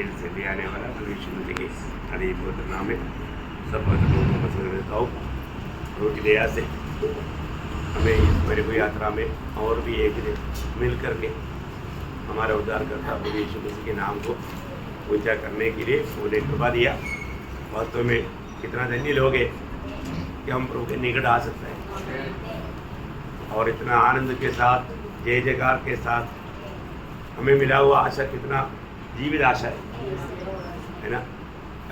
Jail से ले आने वाला भविष्य में के अरे पवित्र नाम है सब पवित्र लोगों को पसंद देता हूँ। प्रभु की दया से हमें इस बड़ी हुई यात्रा में और भी एक दिन मिल करके हमारा उद्धारकर्ता प्रभु यीशु मसीह के नाम को ऊंचा करने के लिए उन्हें कृपा दिया। वास्तव में कितना धन्य लोग हैं कि हम प्रभु के निकट आ सकते हैं और इतना आनंद के साथ जय जयकार के साथ हमें मिला हुआ आशा कितना जीवित आशा है ना।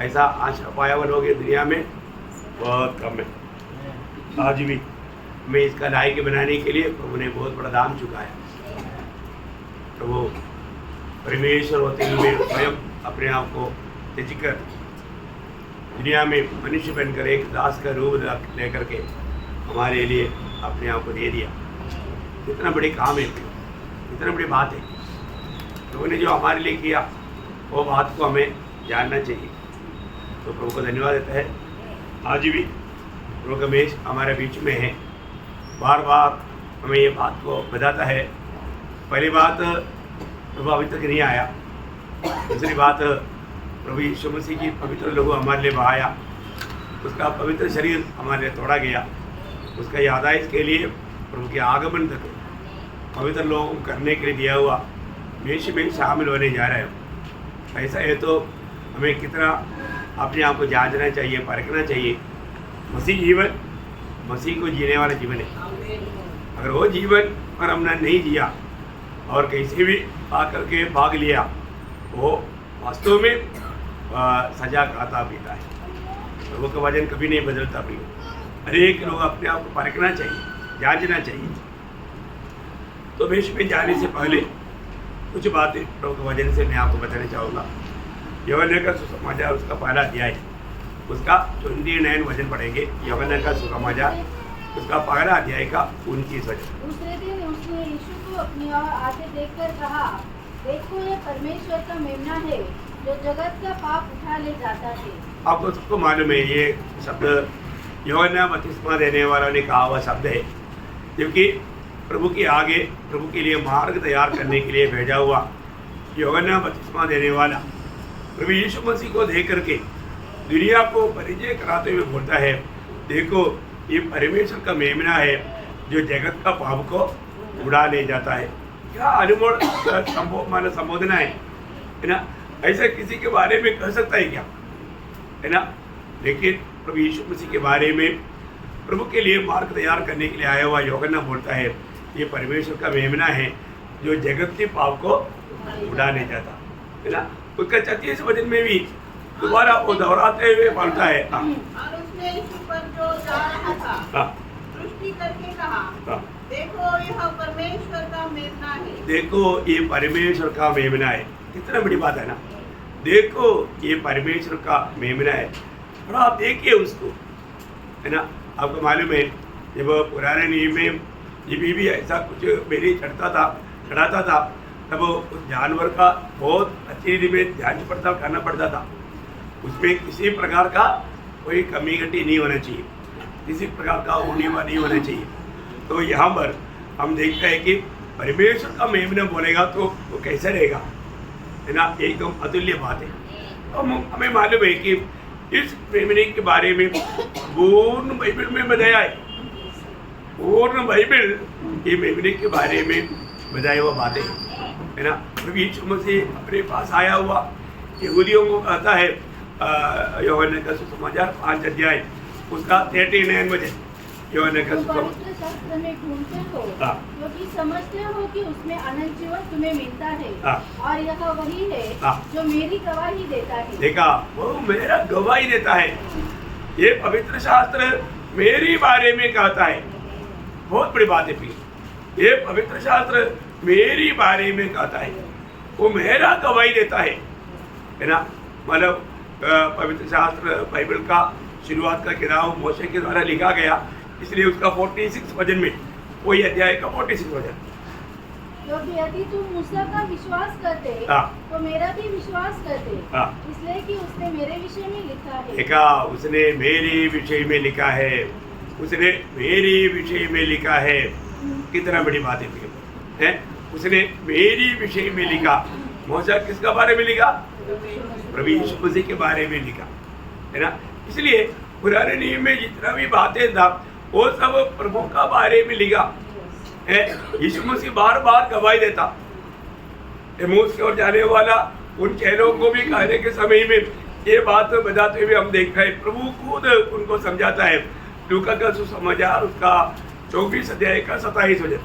ऐसा आशा पाया हुआ लोग दुनिया में बहुत कम है। आज भी हमें इसका लायक बनाने के लिए प्रभु ने बहुत बड़ा दाम चुकाया। प्रभु परमेश्वर होते हुए स्वयं अपने आप को त्यज कर दुनिया में मनुष्य बनकर एक दास का रूप लेकर के हमारे लिए अपने आप को दे दिया। कितना बड़ी काम है, कितना बड़ी बात है। प्रभु ने जो हमारे लिए किया वो बात को हमें जानना चाहिए। तो प्रभु को धन्यवाद देता है। आज भी प्रभु का मेष हमारे बीच में है, बार बार हमें ये बात को बताता है। पहली बात प्रभु अभी तक नहीं आया। दूसरी बात प्रभु यीशु मसीह की पवित्र लहू हमारे लिए बहाया, उसका पवित्र शरीर हमारे लिए तोड़ा गया। उसका यादाइश के लिए प्रभु के आगमन तक पवित्र लोग करने के लिए दिया हुआ मेष में शामिल होने जा रहे हो। ऐसा है तो हमें कितना अपने आप को जांचना चाहिए, परखना चाहिए। मसीह जीवन मसीह को जीने वाला जीवन है। अगर वो जीवन पर हमने नहीं जिया और कैसे भी आकर के भाग लिया, वो वास्तव में सजा खाता पीता है। प्रभु का वचन कभी नहीं बदलता। भी हर एक लोग अपने आप को परखना चाहिए, जांचना चाहिए। तो मेष में जाने से पहले कुछ बातें प्रभु के वचन से मैं आपको बताना चाहूँगा। यूहन्ना का सुसमाचार उसका पहला अध्याय, उसका 29 वचन पढ़ेंगे। यूहन्ना का सुसमाचार उसका पहला अध्याय का 29 वचन। दूसरे दिन उसने यीशु को अपनी ओर आते देखकर कहा, देखो ये परमेश्वर का मेमना है जो जगत का पाप उठा ले जाता है। आपको सबको मालूम है ये शब्द यूहन्ना बपतिस्मा देने वालों ने कहा हुआ शब्द है, क्योंकि प्रभु के आगे प्रभु के लिए मार्ग तैयार करने के लिए भेजा हुआ यूहन्ना बपतिस्मा देने वाला प्रभु यीशु मसीह को देख करके दुनिया को परिचय कराते हुए बोलता है, देखो ये परमेश्वर का मेमना है जो जगत का पाप को उड़ा ले जाता है। क्या अनुमोद संबोधना है ना। ऐसा किसी के बारे में कह सकता है क्या, है ना। लेकिन प्रभु यीशु मसीह के बारे में प्रभु के लिए मार्ग तैयार करने के लिए आया हुआ यूहन्ना बोलता है, ये परमेश्वर का मेमना है जो जगत के पाप को उड़ा ले जाता है ना। उसका 36 वचन में भी दोबारा वो दोहराते हुए बोलता है। और उसने यीशु पर जो जा रहा था दृष्टि करके कहा, देखो यह परमेश्वर का मेमना है। देखो ये परमेश्वर का मेमना है। कितना बड़ी बात है ना। देखो ये परमेश्वर का मेमना है और आप देखिए उसको, है ना। आपको मालूम है जब पुराने नियम में जब भी ऐसा कुछ मेरी चढ़ाता था तब उस जानवर का बहुत अच्छी रीति में जांच पड़ताल करना पड़ता था। उसमें किसी प्रकार का कोई कमी घटी नहीं होना चाहिए, किसी प्रकार का उणीवा नहीं होना चाहिए। तो यहाँ पर हम देखते हैं कि परमेश्वर का मेमना बोलेगा तो वो कैसा रहेगा, है ना। एकदम अतुल्य बात है। तो हमें मालूम है कि इस मेमने के बारे में पूर्ण बाइबल में बताया है। पूर्ण बाइबल ये मेमने के बारे में बताया हुआ बातें, है ना। प्रभु यीशु मसीह अपने पास आया हुआ यहूदियों को कहता है, यूहन्ना का सुसमाचार 5 अध्याय उसका 39 वचन। यूहन्ना का पवित्र शास्त्र में ढूंढते हो क्योंकि समझते हो कि उसमें अनंत जीवन तुम्हें मिलता है और यह वही है जो मेरी गवाही देता है। देखा, वो मेरा गवाही देता है। ये पवित्र शास्त्र मेरी बारे में कहता है। बहुत बड़ी बात है। फिर ये पवित्र शास्त्र मेरी बारे में कहता है, वो मेरा गवाही देता है ना। मतलब पवित्र शास्त्र बाइबल का शुरुआत का किताब मोशे के द्वारा लिखा गया, इसलिए उसका 46 वचन में वही अध्याय का 46 वचन। क्योंकि यदि तुम मूसा का विश्वास करते तो मेरा भी विश्वास करते, इसलिए कि उसने मेरे विषय में लिखा है। देखा, उसने मेरे विषय में लिखा है, उसने मेरे विषय में लिखा है। कितना बड़ी बात है। उसने मेरी विषय में लिखा, मूसा किसका बारे में लिखा? प्रभु यीशु मसीह के बारे में लिखा, है ना। इसलिए पुराने नियम में जितना भी बातें था वो सब प्रभु का बारे में लिखा है। यीशु मसीह बार बार गवाही देता, एमोस की ओर जाने वाला उन चेलों को भी कहने के समय में ये बात बताते हुए हम देख रहे हैं, प्रभु खुद उनको समझाता है। लूका का सुसमाचार उसका 24 अध्याय का 27 वचन।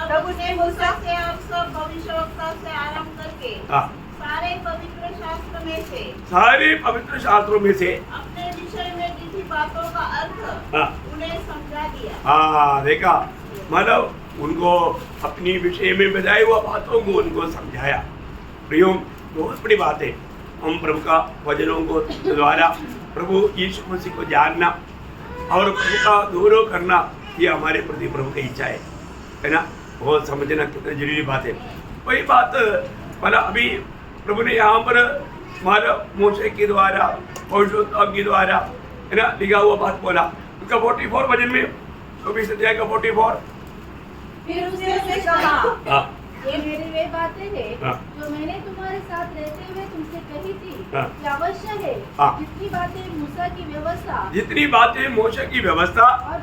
तब उसने मूसा से और सब भविष्यवक्ता से आरंभ करके सारे पवित्र शास्त्रों में से अपने विषय में लिखी बातों का अर्थ उन्हें समझा दिया। देखा, मतलब उनको अपनी विषय में बताए हुआ बातों को उनको समझाया। प्रियो, बहुत बड़ी बात है हम प्रभु का वचनों को द्वारा प्रभु यीशु मसीह को जानना और प्रभु का गौरव करना, ये हमारे प्रति प्रभु की इच्छा है ना। बहुत समझना कितना जरूरी बात है। वही बात मतलब अभी प्रभु ने यहाँ पर हमारा मूसा के द्वारा पवित्र के द्वारा, है ना, लिखा हुआ बात बोला। उसका 44 वचन में 24 अध्याय का 44। फिर उसने कहा, ये मेरी वे बातें हैं जो मैंने तुम्हारे साथ रहते हुए तुमसे कही थी, कि अवश्य है जितनी बातें मूसा की व्यवस्था और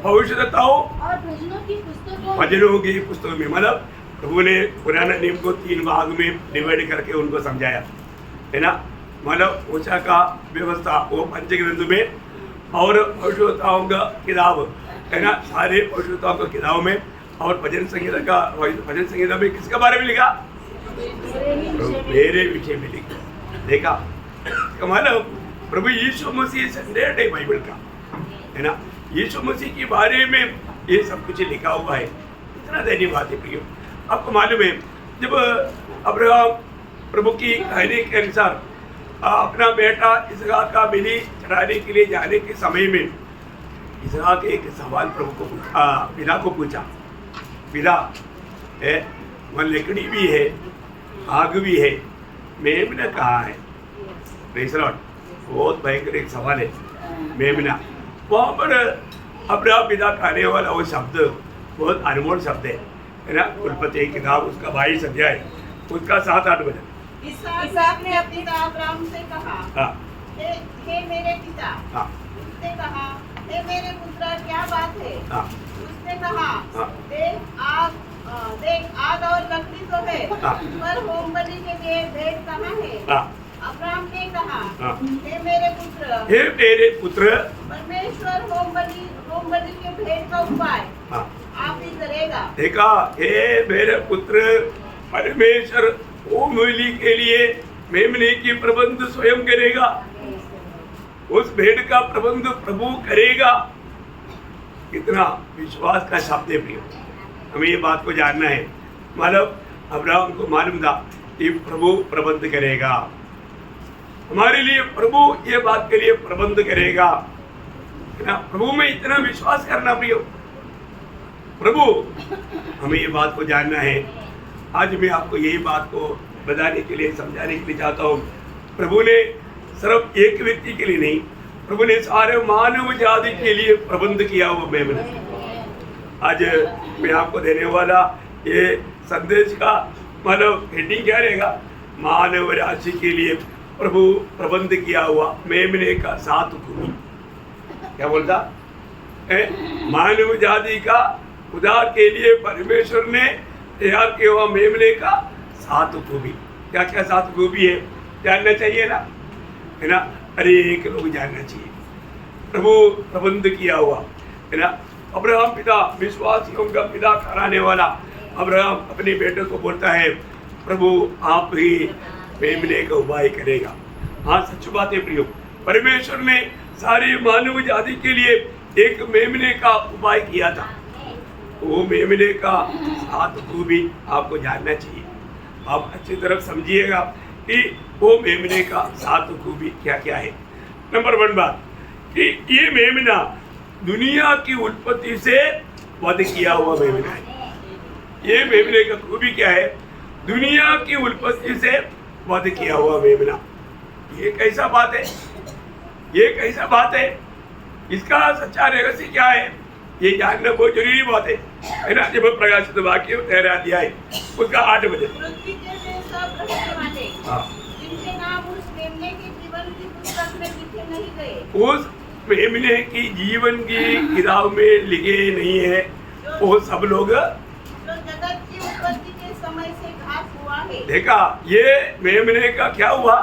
भविष्यवक्ताओं और भजनों की पुस्तकों में, मतलब प्रभु ने पुराना नियम को 3 भाग में डिवाइड करके उनको समझाया, है ना। मतलब मूसा का व्यवस्था वो पंचग्रंथ में और भविष्यवक्ताओं का किताब, है ना, सारे भविष्यवक्ताओं का किताब में, और भजन संहिता में किसके बारे में लिखा? मेरे विषय में लिखा। देखा, मतलब प्रभु यीशु मसीह स्टैंडर्ड है बाइबल का, है ना। यीशु मसीह के बारे में ये सब कुछ लिखा हुआ है। इतना दैनी बात है प्रियो। आपको मालूम है, जब अब्राहम प्रभु की कहने के अनुसार अपना बेटा इसहाक का बलि चढ़ाने के लिए जाने के समय में इसहाक एक सवाल प्रभु को पिता को पूछा, पिता है, वहाँ लकड़ी भी है, आग भी है, मेमना कहाँ है? बहुत भयंकर एक सवाल है, मेमना। वहाँ पर अब्राहम पिता कहने वाला वो शब्द बहुत अनमोल शब्द है ना। कुलपति किताब उसका 22 अध्याय उसका 7-8 वचन। इसहाक ने अपने पिता अब्राहम से कहा, हे मेरे पिता। उसने कहा, हे मेरे पुत्र, क्या बात है? उसने कहा, देख आग और लकड़ी तो है, पर होम बलि के लिए भेंट कहाँ है? अब्राहम ने कहा, हे मेरे पुत्र, परमेश्वर होम बलि के भेंट का उपाय आप ही करेगा। देखा, हे मेरे पुत्र, परमेश्वर होम बलि के लिए मेमने की प्रबंध स्वयं करेगा, उस भेंट का प्रबंध प्रभु करेगा। कितना विश्वास का शब्द है प्रिय। हमें ये बात को जानना है। मतलब अब्राहम को मालूम था कि प्रभु प्रबंध करेगा, हमारे लिए प्रभु ये बात के लिए प्रबंध करेगा, है ना। प्रभु में इतना विश्वास करना प्रिय। प्रभु, हमें ये बात को जानना है। आज मैं आपको यही बात को बताने के लिए, समझाने के लिए चाहता हूँ। प्रभु ने सिर्फ एक व्यक्ति के लिए नहीं, प्रभु ने सारे मानव जाति के लिए प्रबंध किया हुआ मेमना। आज मैं आपको देने वाला ये संदेश का मतलब हेडिंग क्या रहेगा? मानव राशि के लिए प्रभु प्रबंध किया हुआ मेमने का 7 खूबी। क्या बोलता है? मानव जाति का उद्धार के लिए परमेश्वर ने तैयार किया हुआ मेमने का 7 खूबी। क्या क्या 7 खूबी है? जानना चाहिए ना, है ना। अरे एक लोग जानना चाहिए। प्रभु प्रबंध किया हुआ, है ना। अब्राहम पिता, विश्वासियों का पिता कराने वाला अब्राहम अपने बेटे को बोलता है, प्रभु आप ही मेमने का उपाय करेगा। हाँ, सच बात है प्रियो। परमेश्वर ने सारे मानव जाति के लिए एक मेमने का उपाय किया था। वो मेमने का 7 खूबी आपको जानना चाहिए। आप अच्छी तरफ समझिएगा कि वो मेमने का 7 खूबी क्या क्या है। नंबर 1 बात कि ये मेमना दुनिया की उत्पत्ति से वध किया हुआ मेमना है। ये मेमने का खूबी क्या है? दुनिया की उत्पत्ति से वध किया हुआ मेमना। ये कैसा बात है? ये कैसा बात है? इसका सच्चा रहस्य क्या है? ये जानना बहुत जरूरी बात है ना। जब प्रकाशित वाक्य 13 अध्याय उसका 8 बजे पृथ्वी के वे सब रहने वाले हाँ जिनके नाम उस मेमने के जीवन की पुस्तक में लिखे नहीं गए, उस मेमने की जीवन की किताब में लिखे नहीं है, वो सब लोग जो जगत की उत्पत्ति के समय से घात हुआ है। देखा ये मेमने का क्या हुआ,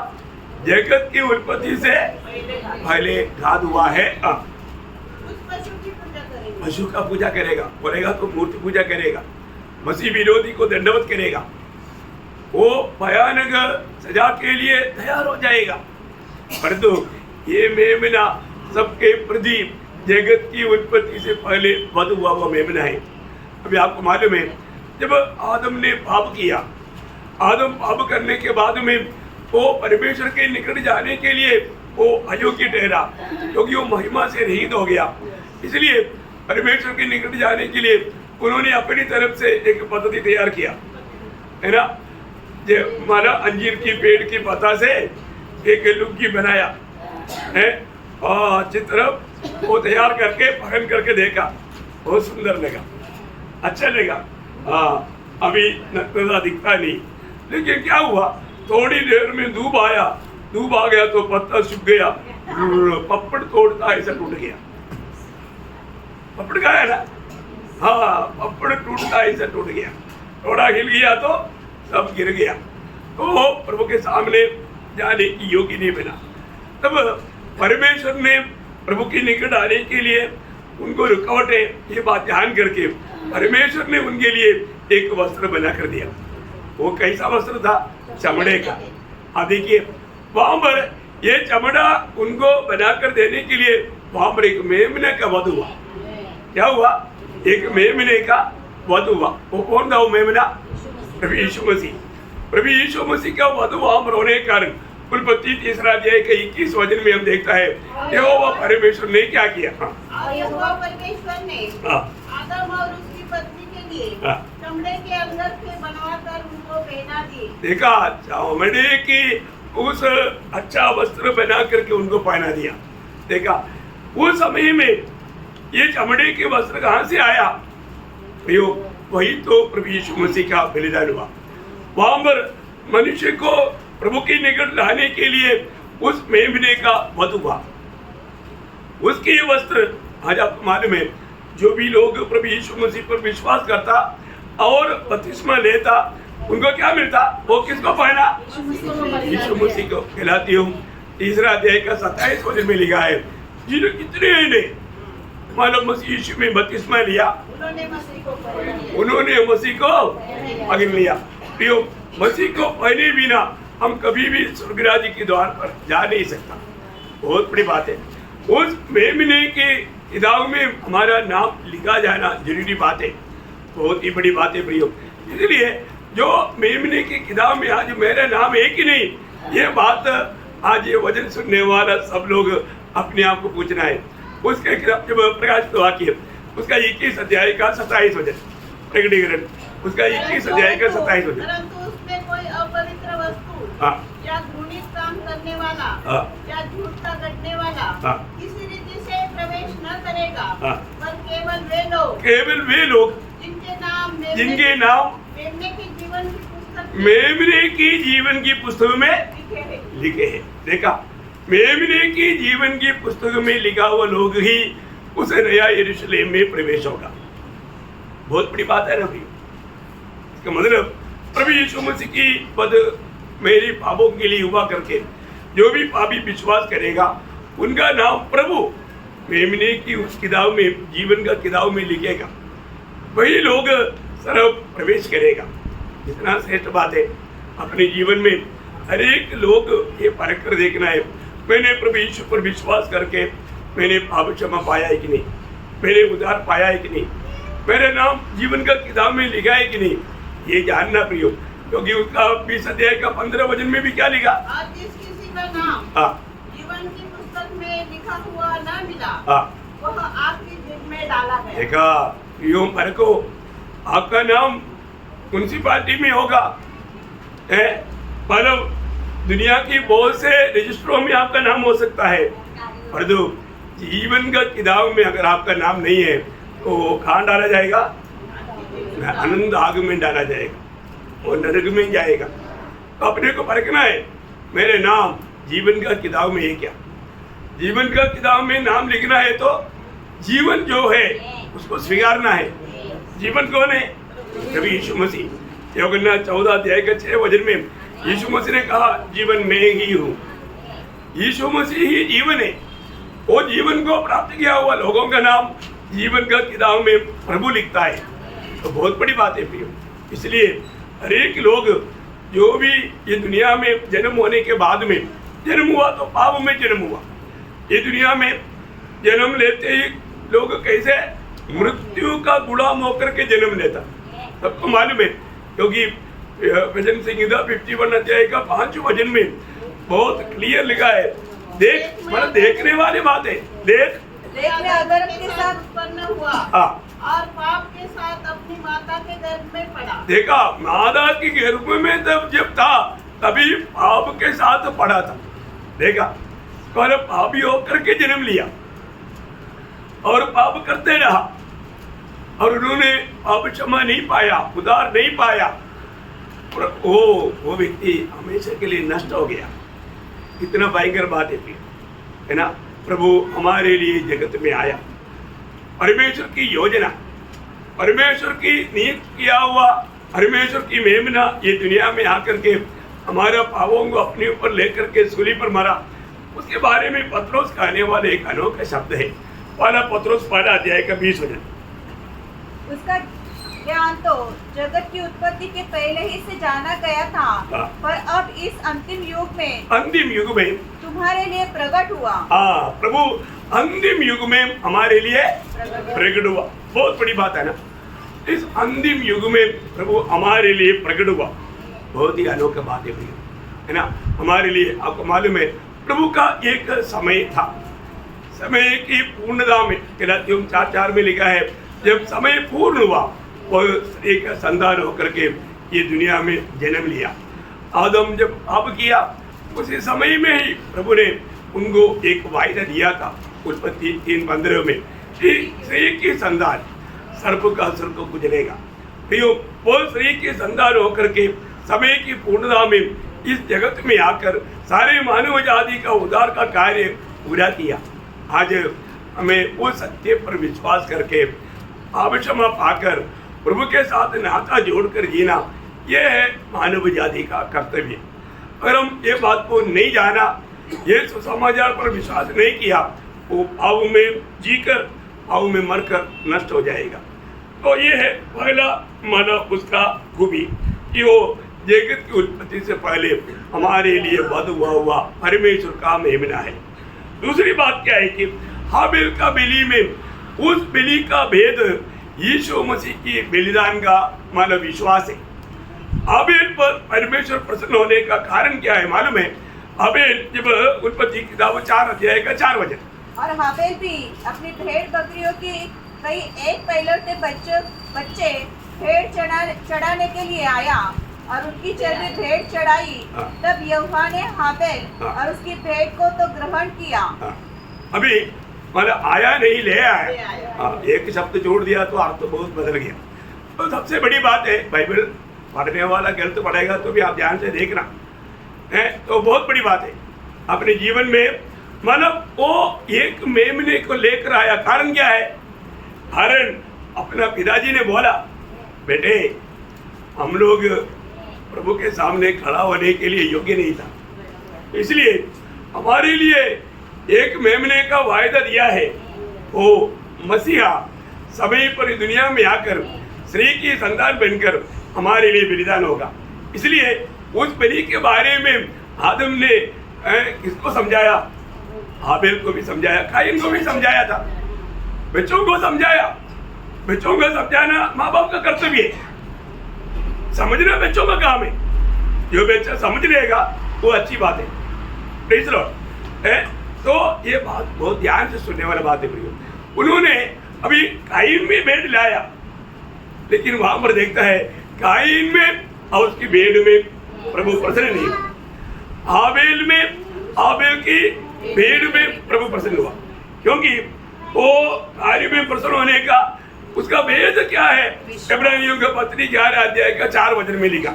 जगत की उत्पत्ति से पहले घात हुआ है। उस पशु की पूजा करेंगे, पशु का पूजा करेगा तो मूर्ति पूजा करेगा, मसीह विरोधी को दंडवत करेगा, वो भयानक सजा के लिए तैयार हो जाएगा। परंतु ये मेमना सबके प्रति जगत की उत्पत्ति से पहले वध हुआ वो मेमना है। अभी आपको मालूम है जब आदम ने पाप किया, आदम पाप करने के बाद में वो परमेश्वर के निकट जाने के लिए वो अयोग्य ठहरा, क्योंकि वो महिमा से रहित हो गया। इसलिए परमेश्वर के निकट जाने के लिए उन्होंने अपनी तरफ से एक पद्धति तैयार किया, है ना। जो हमारा अंजीर की पेड़ की पत्ता से एक लुग्गी बनाया है और अच्छी तरफ वो तैयार करके पहन करके देखा, बहुत सुंदर लगा, अच्छा लगा। हाँ अभी नजर दिखता नहीं, लेकिन क्या हुआ, थोड़ी देर में धूप आया, धूप आ गया तो पत्ता सूख गया, पपड़ तोड़ता ऐसा टूट गया। पपड़ का है ना, हाँ पपड़ टूटता ऐसा टूट गया, थोड़ा हिल गया तो सब गिर गया, तो प्रभु के सामने जाने की योग्य नहीं बना। तब परमेश्वर ने प्रभु के निकट आने के लिए उनको रुकावट है ये बात ध्यान करके परमेश्वर ने उनके लिए एक वस्त्र बना कर दिया। वो कैसा वस्त्र था, चमड़े का। अब देखिए वहां पर ये चमड़ा उनको बनाकर देने के लिए वहां पर एक मेमने का वध हुआ। क्या हुआ, एक मेमने का वध हुआ। वो कौन था वो मेमना, प्रभु यीशु मसीह। प्रभु यीशु मसीह का वध वहां पर होने के कारण उत्पत्ति 3 अध्याय के 21 वचन में हम देखता है यहोवा परमेश्वर ने क्या किया। यहोवा परमेश्वर ने आदम और उसकी पत्नी के लिए चमड़े के अंगरखे बनवाकर उनको पहना दिए। देखा, चमड़े की उस अच्छा वस्त्र बना करके उनको पहना दिया। देखा उस समय में ये चमड़े के वस्त्र कहाँ से आया, वही तो प्रभु यीशु मसीह का बलिदान हुआ। वहां पर मनुष्य को प्रभु के निकट लाने के लिए उस मेमने का वध हुआ। उसके वस्त्र आज आपको मालूम है, जो भी लोग प्रभु यीशु मसीह पर विश्वास करता और बपतिस्मा लेता उनको क्या मिलता, वो किसको पहना, यीशु मसीह को। कहलाती हूँ 3 अध्याय का 27 वचन में लिखा है, जिन्होंने कितने ने मानव मसीह यीशु में बपतिस्मा लिया उन्होंने मसीह को पकड़ लिया। प्रियो, मसीह को पहने बिना हम कभी भी स्वर्ग राज्य के द्वार पर जा नहीं सकता। बहुत बड़ी बात है, उस मेमने के किताब में हमारा नाम लिखा जाना जरूरी बात है, बहुत ही बड़ी बात है प्रियो। इसलिए जो मेमने की किताब में आज मेरा नाम है कि नहीं, ये बात आज ये वचन सुनने वाला सब लोग अपने आप को पूछना है। उसके किताब जब प्रकाशित वाक्य उसका 21 अध्याय का 27 वचन, प्रकटीकरण उसका 21 अध्याय का 27 वचन, परंतु उसमें कोई अपवित्र वस्तु या घृणित काम करने वाला या झूठ का गढ़ने वाला किसी रीति से प्रवेश न करेगा, पर केवल वे लोग जिनके नाम मेमने की जीवन की पुस्तक में लिखे हैं। देखा, मेमने की जीवन की पुस्तक में लिखा हुआ लोग ही उस नया यरूशलेम में प्रवेश होगा। बहुत बड़ी बात है ना भाई। इसका मतलब प्रभु यीशु मसीह की पद मेरी पापों के लिए हुआ करके जो भी पापी विश्वास करेगा उनका नाम प्रभु मेमने की उस किताब में, जीवन का किताब में लिखेगा, वही लोग सर्व प्रवेश करेगा। इतना श्रेष्ठ बात है। अपने जीवन में हर एक लोग ये परख कर देखना है, मैंने प्रभु यीशु पर विश्वास करके मैंने पाप क्षमा पाया है कि नहीं, मैंने उद्धार पाया है कि नहीं, मेरा नाम जीवन का किताब में लिखा है कि नहीं, ये जानना प्रियो। क्योंकि उसका 20 अध्याय का 15 वचन में भी क्या लिखा, आज जिस किसी का नाम जीवन की पुस्तक में लिखा हुआ न मिला वह आग की जेल में डाला गया। देखा प्रियो, परखो, आपका नाम म्युनिसिपालिटी में होगा, मतलब दुनिया की बहुत से रजिस्टरों में आपका नाम हो सकता है, परंतु जीवन का किताब में अगर आपका नाम नहीं है तो कहाँ डाला जाएगा? अनंत आग में डाला जाएगा और नरक में जाएगा। तो अपने को परखना है, मेरे नाम जीवन का किताब में है क्या? जीवन का किताब में नाम लिखना है तो जीवन जो है उसको स्वीकारना है। जीवन कौन है? कभी यीशु मसीह। यूहन्ना 14 अध्याय के 6 वचन में यीशु मसीह ने कहा जीवन मैं ही हूँ। यीशु मसीह ही जीवन है। वो जीवन को प्राप्त किया हुआ लोगों का नाम जीवन का किताब में प्रभु लिखता है। तो बहुत बड़ी बात है प्रियो। इसलिए हर एक लोग जो भी ये दुनिया में जन्म होने के बाद में जन्म हुआ तो पाप में जन्म हुआ। ये दुनिया में जन्म लेते ही लोग कैसे मृत्यु का गुलाम होकर के जन्म लेता, सबको मालूम है। क्योंकि भजन संहिता 51 अध्याय का 5 वचन में बहुत क्लियर लिखा है। देख, मतलब देखने वाली बात है। देख देखने अधर्म के साथ उत्पन्न हुआ हाँ, और पाप के साथ अपनी माता के गर्भ में पड़ा। देखा, मादा के गर्भ में जब था तभी पाप के साथ पड़ा था। देखा, पर पापी होकर के जन्म लिया और पाप करते रहा और उन्होंने पाप क्षमा नहीं पाया, उद्धार नहीं पाया और वो व्यक्ति हमेशा के लिए नष्ट हो गया। कितना भयंकर बात है ना। प्रभु हमारे लिए जगत में आया। परमेश्वर की योजना, परमेश्वर की नियुक्त किया हुआ परमेश्वर की मेमना ये दुनिया में आकर के हमारा पापों को अपने ऊपर लेकर के सूली पर मरा। उसके बारे में पत्रोस कहने वाले एक अनोखा शब्द है। पहला पत्रोस 1 अध्याय का 20 वचन। उसका ज्ञान तो जगत की उत्पत्ति के पहले ही से जाना गया था, पर अब इस अंतिम युग में तुम्हारे लिए प्रकट हुआ। हाँ, प्रभु अंतिम युग में हमारे लिए प्रकट हुआ। बहुत बड़ी बात है ना। इस अंतिम युग में प्रभु हमारे लिए प्रकट हुआ। बहुत ही अनोखा बात है ना। हमारे लिए आपको मालूम है प्रभु का एक समय था। समय की पूर्णता में गलातियों 4:4 में लिखा है, जब समय पूर्ण हुआ वो एक संतान होकर के ये दुनिया में जन्म लिया। आदम जब पाप किया उसी समय में ही प्रभु ने उनको एक वायदा दिया था उत्पत्ति 3:15 में कि स्त्री की संतान सर्प का असर को गुजरेगा। वो स्त्री की संतान होकर के समय की पूर्णता में इस जगत में आकर सारे मानव जाति का उद्धार का कार्य पूरा किया। आज हमें उस सत्य पर विश्वास करके क्षमा पाकर प्रभु के साथ नाता जोड़कर जीना, यह है मानव जाति का कर्तव्य। अगर हम ये बात को नहीं जाना, ये सुसमाचार पर विश्वास नहीं किया, वो पाप में जीकर पाप में मरकर नष्ट हो जाएगा। तो ये है पहला मानव उसका खूबी कि वो जगत की उत्पत्ति से पहले हमारे लिए वध हुआ परमेश्वर का मेमना है। दूसरी बात क्या है कि हाबिल का बलि में उस बलि का भेद यीशु मसीह की बलिदान का मानव विश्वास है। हाबिल पर परमेश्वर प्रसन्न होने का कारण क्या है मालूम है? हाबिल जब उत्पत्ति किताब 4 अध्याय का 4 वचन, और हाबिल भी अपनी भेड़ बकरियों की कई एक पहलौठे बच्चे भेड़ चढ़ाने के लिए आया और उनकी चर्बी भेड़ चढ़ाई। तब यहोवा ने हाबिल और उसकी भेड़ को तो ग्रहण किया। अभी मतलब आया नहीं, ले आया। एक शब्द जोड़ दिया तो अर्थ तो बहुत बदल गया। तो सबसे बड़ी बात है, बाइबल पढ़ने वाला गलत पढ़ेगा तो भी आप ध्यान से देखना है। तो बहुत बड़ी बात है अपने जीवन में, मतलब वो एक मेमने को लेकर आया। कारण क्या है? कारण अपना पिताजी ने बोला, बेटे हम लोग प्रभु के सामने खड़ा होने के लिए योग्य नहीं था, इसलिए हमारे लिए एक मेमने का वायदा दिया है। वो मसीहा समय पर दुनिया में आकर स्त्री की संतान बनकर हमारे लिए बलिदान होगा। इसलिए उस बलि के बारे में आदम ने किसको समझाया? हाबिल को भी समझाया, कायन को भी समझाया था, बच्चों को समझाया। बच्चों को समझाना माँ बाप का कर्तव्य है, समझना बच्चों का काम है। जो बच्चा समझ लेगा वो अच्छी बात है। Please Lord. तो ये बात बहुत ध्यान से सुनने वाला बात है प्रियो। उन्होंने अभी कायन में भेड़ लाया, लेकिन वहां पर देखता है कायन में और उसकी भेड़ में प्रभु प्रसन्न नहीं हुआ। हाबिल की भेड़ में प्रभु प्रसन्न हुआ, क्योंकि वो कार्य में प्रसन्न होने का उसका भेद क्या है? इब्रानियों का पत्री 11 अध्याय का 4 वचन में लिखा।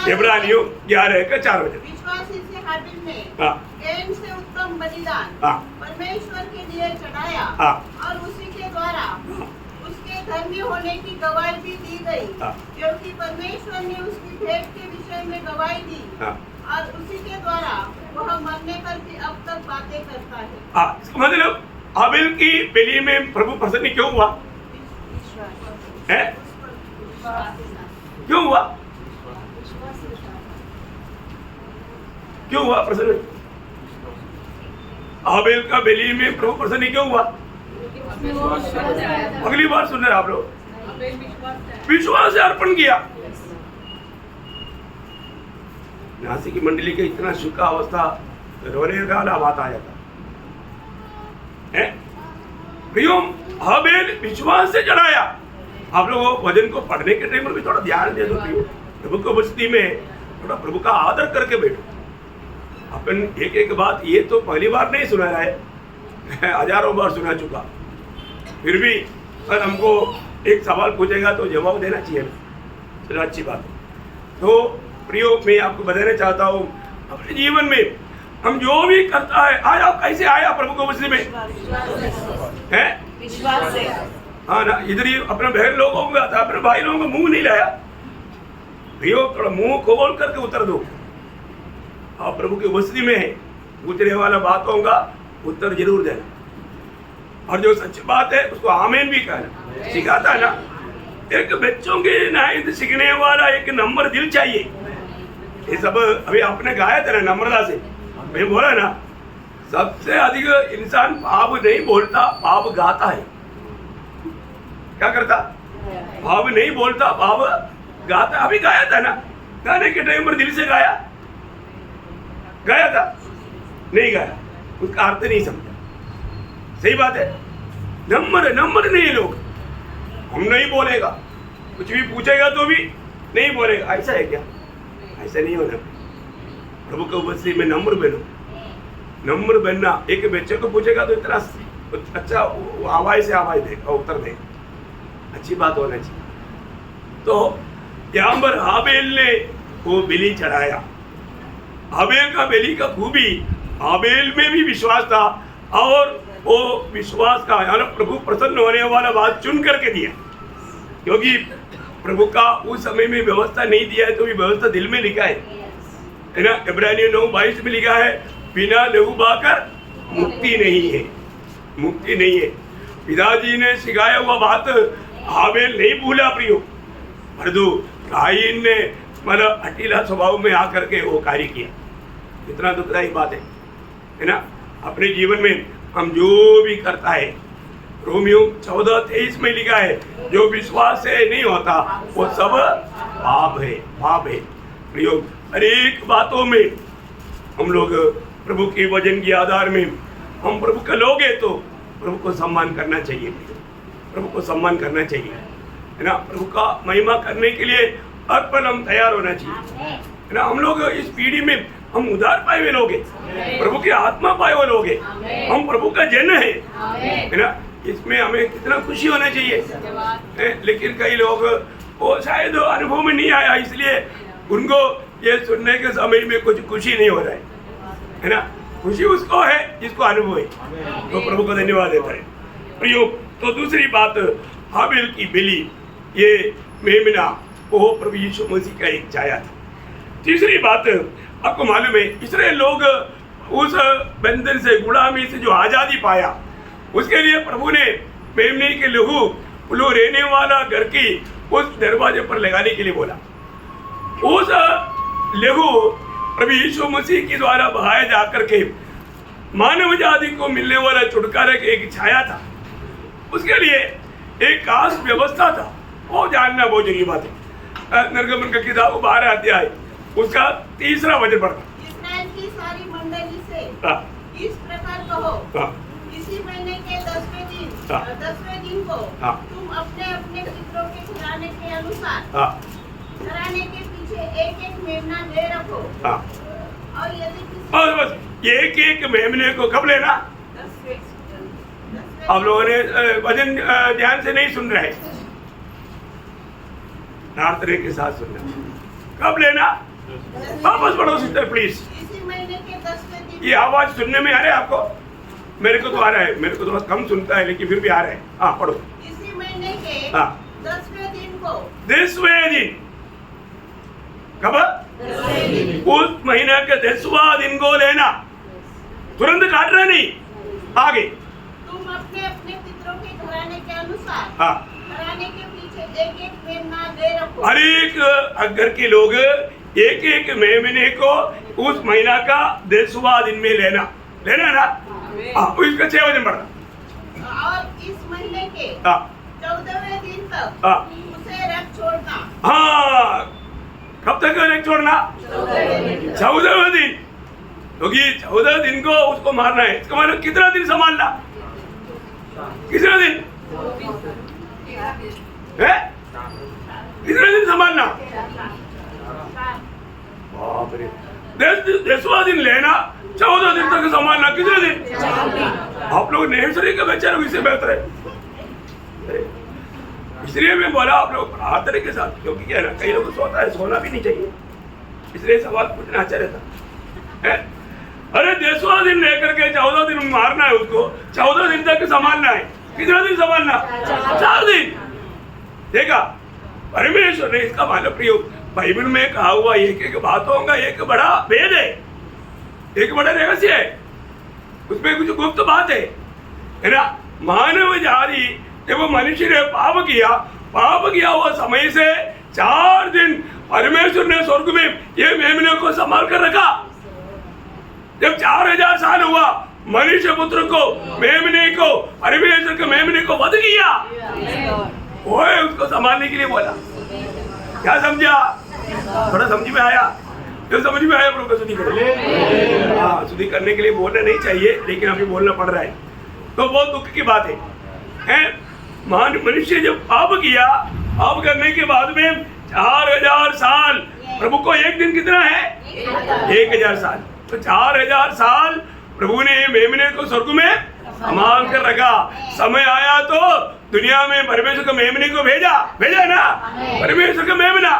इब्रानियों 11 का 4 वचन। विश्वासी से हाबिल ने हाँ। कैन से उत्तम बलिदान हाँ। परमेश्वर के लिए चढ़ाया हाँ। और उसी के द्वारा उसके धर्मी होने की गवाही भी दी गई, हाँ। क्योंकि परमेश्वर ने उसकी भेंट के विषय में गवाही दी हाँ। और उसी के द्वारा वह मरने पर भी अब तक बातें करता है। हाँ, इसका मतलब हाबिल की बलि में प्रभु प्रसन्न क्यों हुआ है? क्यों हुआ? क्यों हुआ प्रसन्न? हाबिल का बलि में प्रभु प्रसन्न क्यों हुआ? अगली बार सुन रहे आप लोग। विश्वास से अर्पण किया। नासिक की मंडली के इतना शुका अवस्था, रोने वाला बात आ जाता है। प्रियो, हाबिल विश्वास से चढ़ाया। आप लोग वजन को पढ़ने के टाइम में भी थोड़ा ध्यान दे दो प्रियो। प्रभु को बस्ती में थोड़ा प्रभु का आदर करके बैठो। अपन एक एक बात ये तो पहली बार नहीं सुना है, हजारों बार सुना चुका। फिर भी अगर हमको एक सवाल पूछेगा तो जवाब देना चाहिए। चलो अच्छी बात है। तो प्रियो, मैं आपको बताना चाहता हूँ, अपने जीवन में हम जो भी करता है, आया कैसे आया प्रभु को बस्ती में है? विश्वास से। हाँ ना, इधर ही अपने बहन लोगों को आता, अपने भाई लोगों को मुंह नहीं लाया। प्रियो, थोड़ा मुंह खोल करके उतर दो। आप प्रभु की उपस्थिति में है, पूछने वाला बातों का उत्तर जरूर देना, और जो सच्ची बात है उसको आमीन भी कहना। सिखाता है ना, एक बच्चों के नायत सीखने वाला एक नम्र दिल चाहिए। ये सब अभी आपने गाया था ना नम्रता से, मैं बोला ना, सबसे अधिक इंसान पाप नहीं बोलता, पाप गाता है। क्या करता? पाप नहीं बोलता, पाप गाता। अभी गाया था ना, गाने के टाइम पर दिल से गाया था? नहीं गाया, उसका अर्थ नहीं समझा। सही बात है। नम्र नहीं लोग। हम नहीं बोलेगा, कुछ भी पूछेगा तो भी नहीं बोलेगा। ऐसा है क्या? ऐसा नहीं होना। प्रभु के उपस्थिति में नम्र बनो। नम्र बनना, एक बच्चे को पूछेगा तो इतना अच्छा आवाज से आवाज देगा, उत्तर देगा। अच्छी बात होना चाहिए। तो यहाँ पर हाबिल ने वो बलि चढ़ाया। हाबिल का बलि का खूबी, हाबिल में भी विश्वास था, और वो विश्वास का यानी प्रभु प्रसन्न होने वाला बात चुन करके दिया। क्योंकि प्रभु का उस समय में व्यवस्था नहीं दिया है, तो भी व्यवस्था दिल में लिखा है ना। इब्रानियों 9:22 में लिखा है, बिना लहू बहाकर मुक्ति नहीं है, मुक्ति नहीं है। पिताजी ने सिखाया हुआ बात हाबिल नहीं भूला प्रियो, परंतु कायीन ने मतलब हठीला स्वभाव में आकर के वो कार्य किया। कितना दुखदायी बात है ना। अपने जीवन में हम जो भी करता है, रोमियो 14:23 में लिखा है, जो विश्वास से नहीं होता वो सब पाप है, पाप है। प्रियो, हर एक बातों में हम लोग प्रभु के वचन के आधार में हम प्रभु के लोग हैं, तो प्रभु को सम्मान करना चाहिए। प्रभु को सम्मान करना चाहिए, है ना। प्रभु का महिमा करने के लिए अर्पण हम तैयार होना चाहिए, है ना। हम लोग इस पीढ़ी में हम उद्धार पाए हुए लोग हैं, प्रभु की आत्मा पाए हुए लोग हैं, हम प्रभु का जन है ना। इसमें हमें कितना खुशी होना चाहिए। लेकिन कई लोग वो शायद अनुभव में नहीं आया, इसलिए उनको ये सुनने के समय में कुछ खुशी नहीं हो रहा है ना। खुशी उसको है जिसको अनुभव है, तो प्रभु को धन्यवाद देता है। प्रियो, तो दूसरी बात, हाबिल की बलि, ये मेमना वो प्रभु यीशु मसीह का एक छाया था। तीसरी बात, आपको मालूम है, इस्राएल लोग उस बंधन से, गुलामी से जो आज़ादी पाया, उसके लिए प्रभु ने मेमने के लहू वो रहने वाला घर की उस दरवाजे पर लगाने के लिए बोला। उस लहू प्रभु यीशु मसीह के द्वारा बहाया जाकर के मानव जाति को मिलने वाला छुटकारे की एक छाया था। उसके लिए एक खास व्यवस्था था, वो जानना बहुत जरूरी बात है। निर्गमन का किताब 12 अध्याय उसका 3रा वचन पढ़ना। इस्राएल की सारी मंडली से इस प्रकार कहो, इसी महीने के 10वें दिन को तुम अपने अपने पितरों के घराने के अनुसार घराने के पीछे एक एक मेमना ले रखो। और यदि बस एक एक मेमने को कब लेना? 10वें। आप लोगों ने वचन ध्यान से नहीं सुन रहे, प्रार्थना के साथ सुनना। कब लेना? वापस पढ़ो सिस्टर प्लीज। इसी महीने के 10वें दिन ये आवाज सुनने में आ रहा है आपको? मेरे को तो आ रहा है, मेरे को थोड़ा कम सुनता है लेकिन फिर भी आ रहा है। हाँ पढ़ो। इसी महीने के हाँ 10वें दिन को 10वें दिन। कब? 10वें दिन उस महीने के 10वां दिन को लेना, तुरंत काटना नहीं। आगे तुम अपने अपने पितरों के घराने के अनुसार हाँ घराने के पीछे एक एक मेमना दे रखो। हर एक घर के लोग एक एक मेमने को उस महीना का 10वां दिन में लेना ना। हाँ इसका 6 दिन पड़ना। और इस महीने के हाँ 14वें दिन तक हाँ उसे रख छोड़ना। हाँ कब तक नहीं छोड़ना? 14वें दिन, क्योंकि 14 दिन को उसको मारना है। इसका मतलब कितना दिन संभालना? कितना दिन है? कितना दिन संभालना? बाप रे, 10वां दिन लेना, 14 दिन तक संभालना। कितने दिन? आप लोग नर्सरी के बच्चे लोग इससे बेहतर है। इसलिए मैं बोला आप लोग प्रार्थना के साथ, क्योंकि क्या है ना, कई लोग सोता है, सोना भी नहीं चाहिए, इसलिए सवाल पूछना अच्छा रहता है। अरे 10वां दिन लेकर के 14 दिन मारना है उसको, 14 दिन तक संभालना है। कितना दिन संभालना? 4 दिन। देखा परमेश्वर ने इसका मालूम प्रयोग बाइबल में कहा हुआ एक एक बातों का एक बड़ा भेद है, एक बड़ा रहस्य है, उसमें कुछ गुप्त बात है ना। मानव जाति जब मनुष्य ने पाप किया हुआ समय से 4 दिन परमेश्वर ने स्वर्ग में ये मेमने को संभाल कर रखा। जब 4000 साल हुआ, मनुष्य पुत्र को मेमने को परमेश्वर के मेमने को वध किया, वो उसको संभालने के लिए बोला। क्या समझा? थोड़ा समझ में आया? जो समझ में आया प्रभु शुद्धि करो। हाँ शुद्धि करने के लिए बोलना नहीं चाहिए, लेकिन अभी बोलना पड़ रहा है, तो बहुत दुख की बात है। मनुष्य जब पाप किया, पाप करने के बाद में 4000 साल, प्रभु को एक दिन कितना है? 1000 साल। तो 4000 साल प्रभु ने मेमने को स्वर्ग में संभाल कर रखा। समय आया तो दुनिया में परमेश्वर के मेमने को भेजा ना। परमेश्वर का मेमना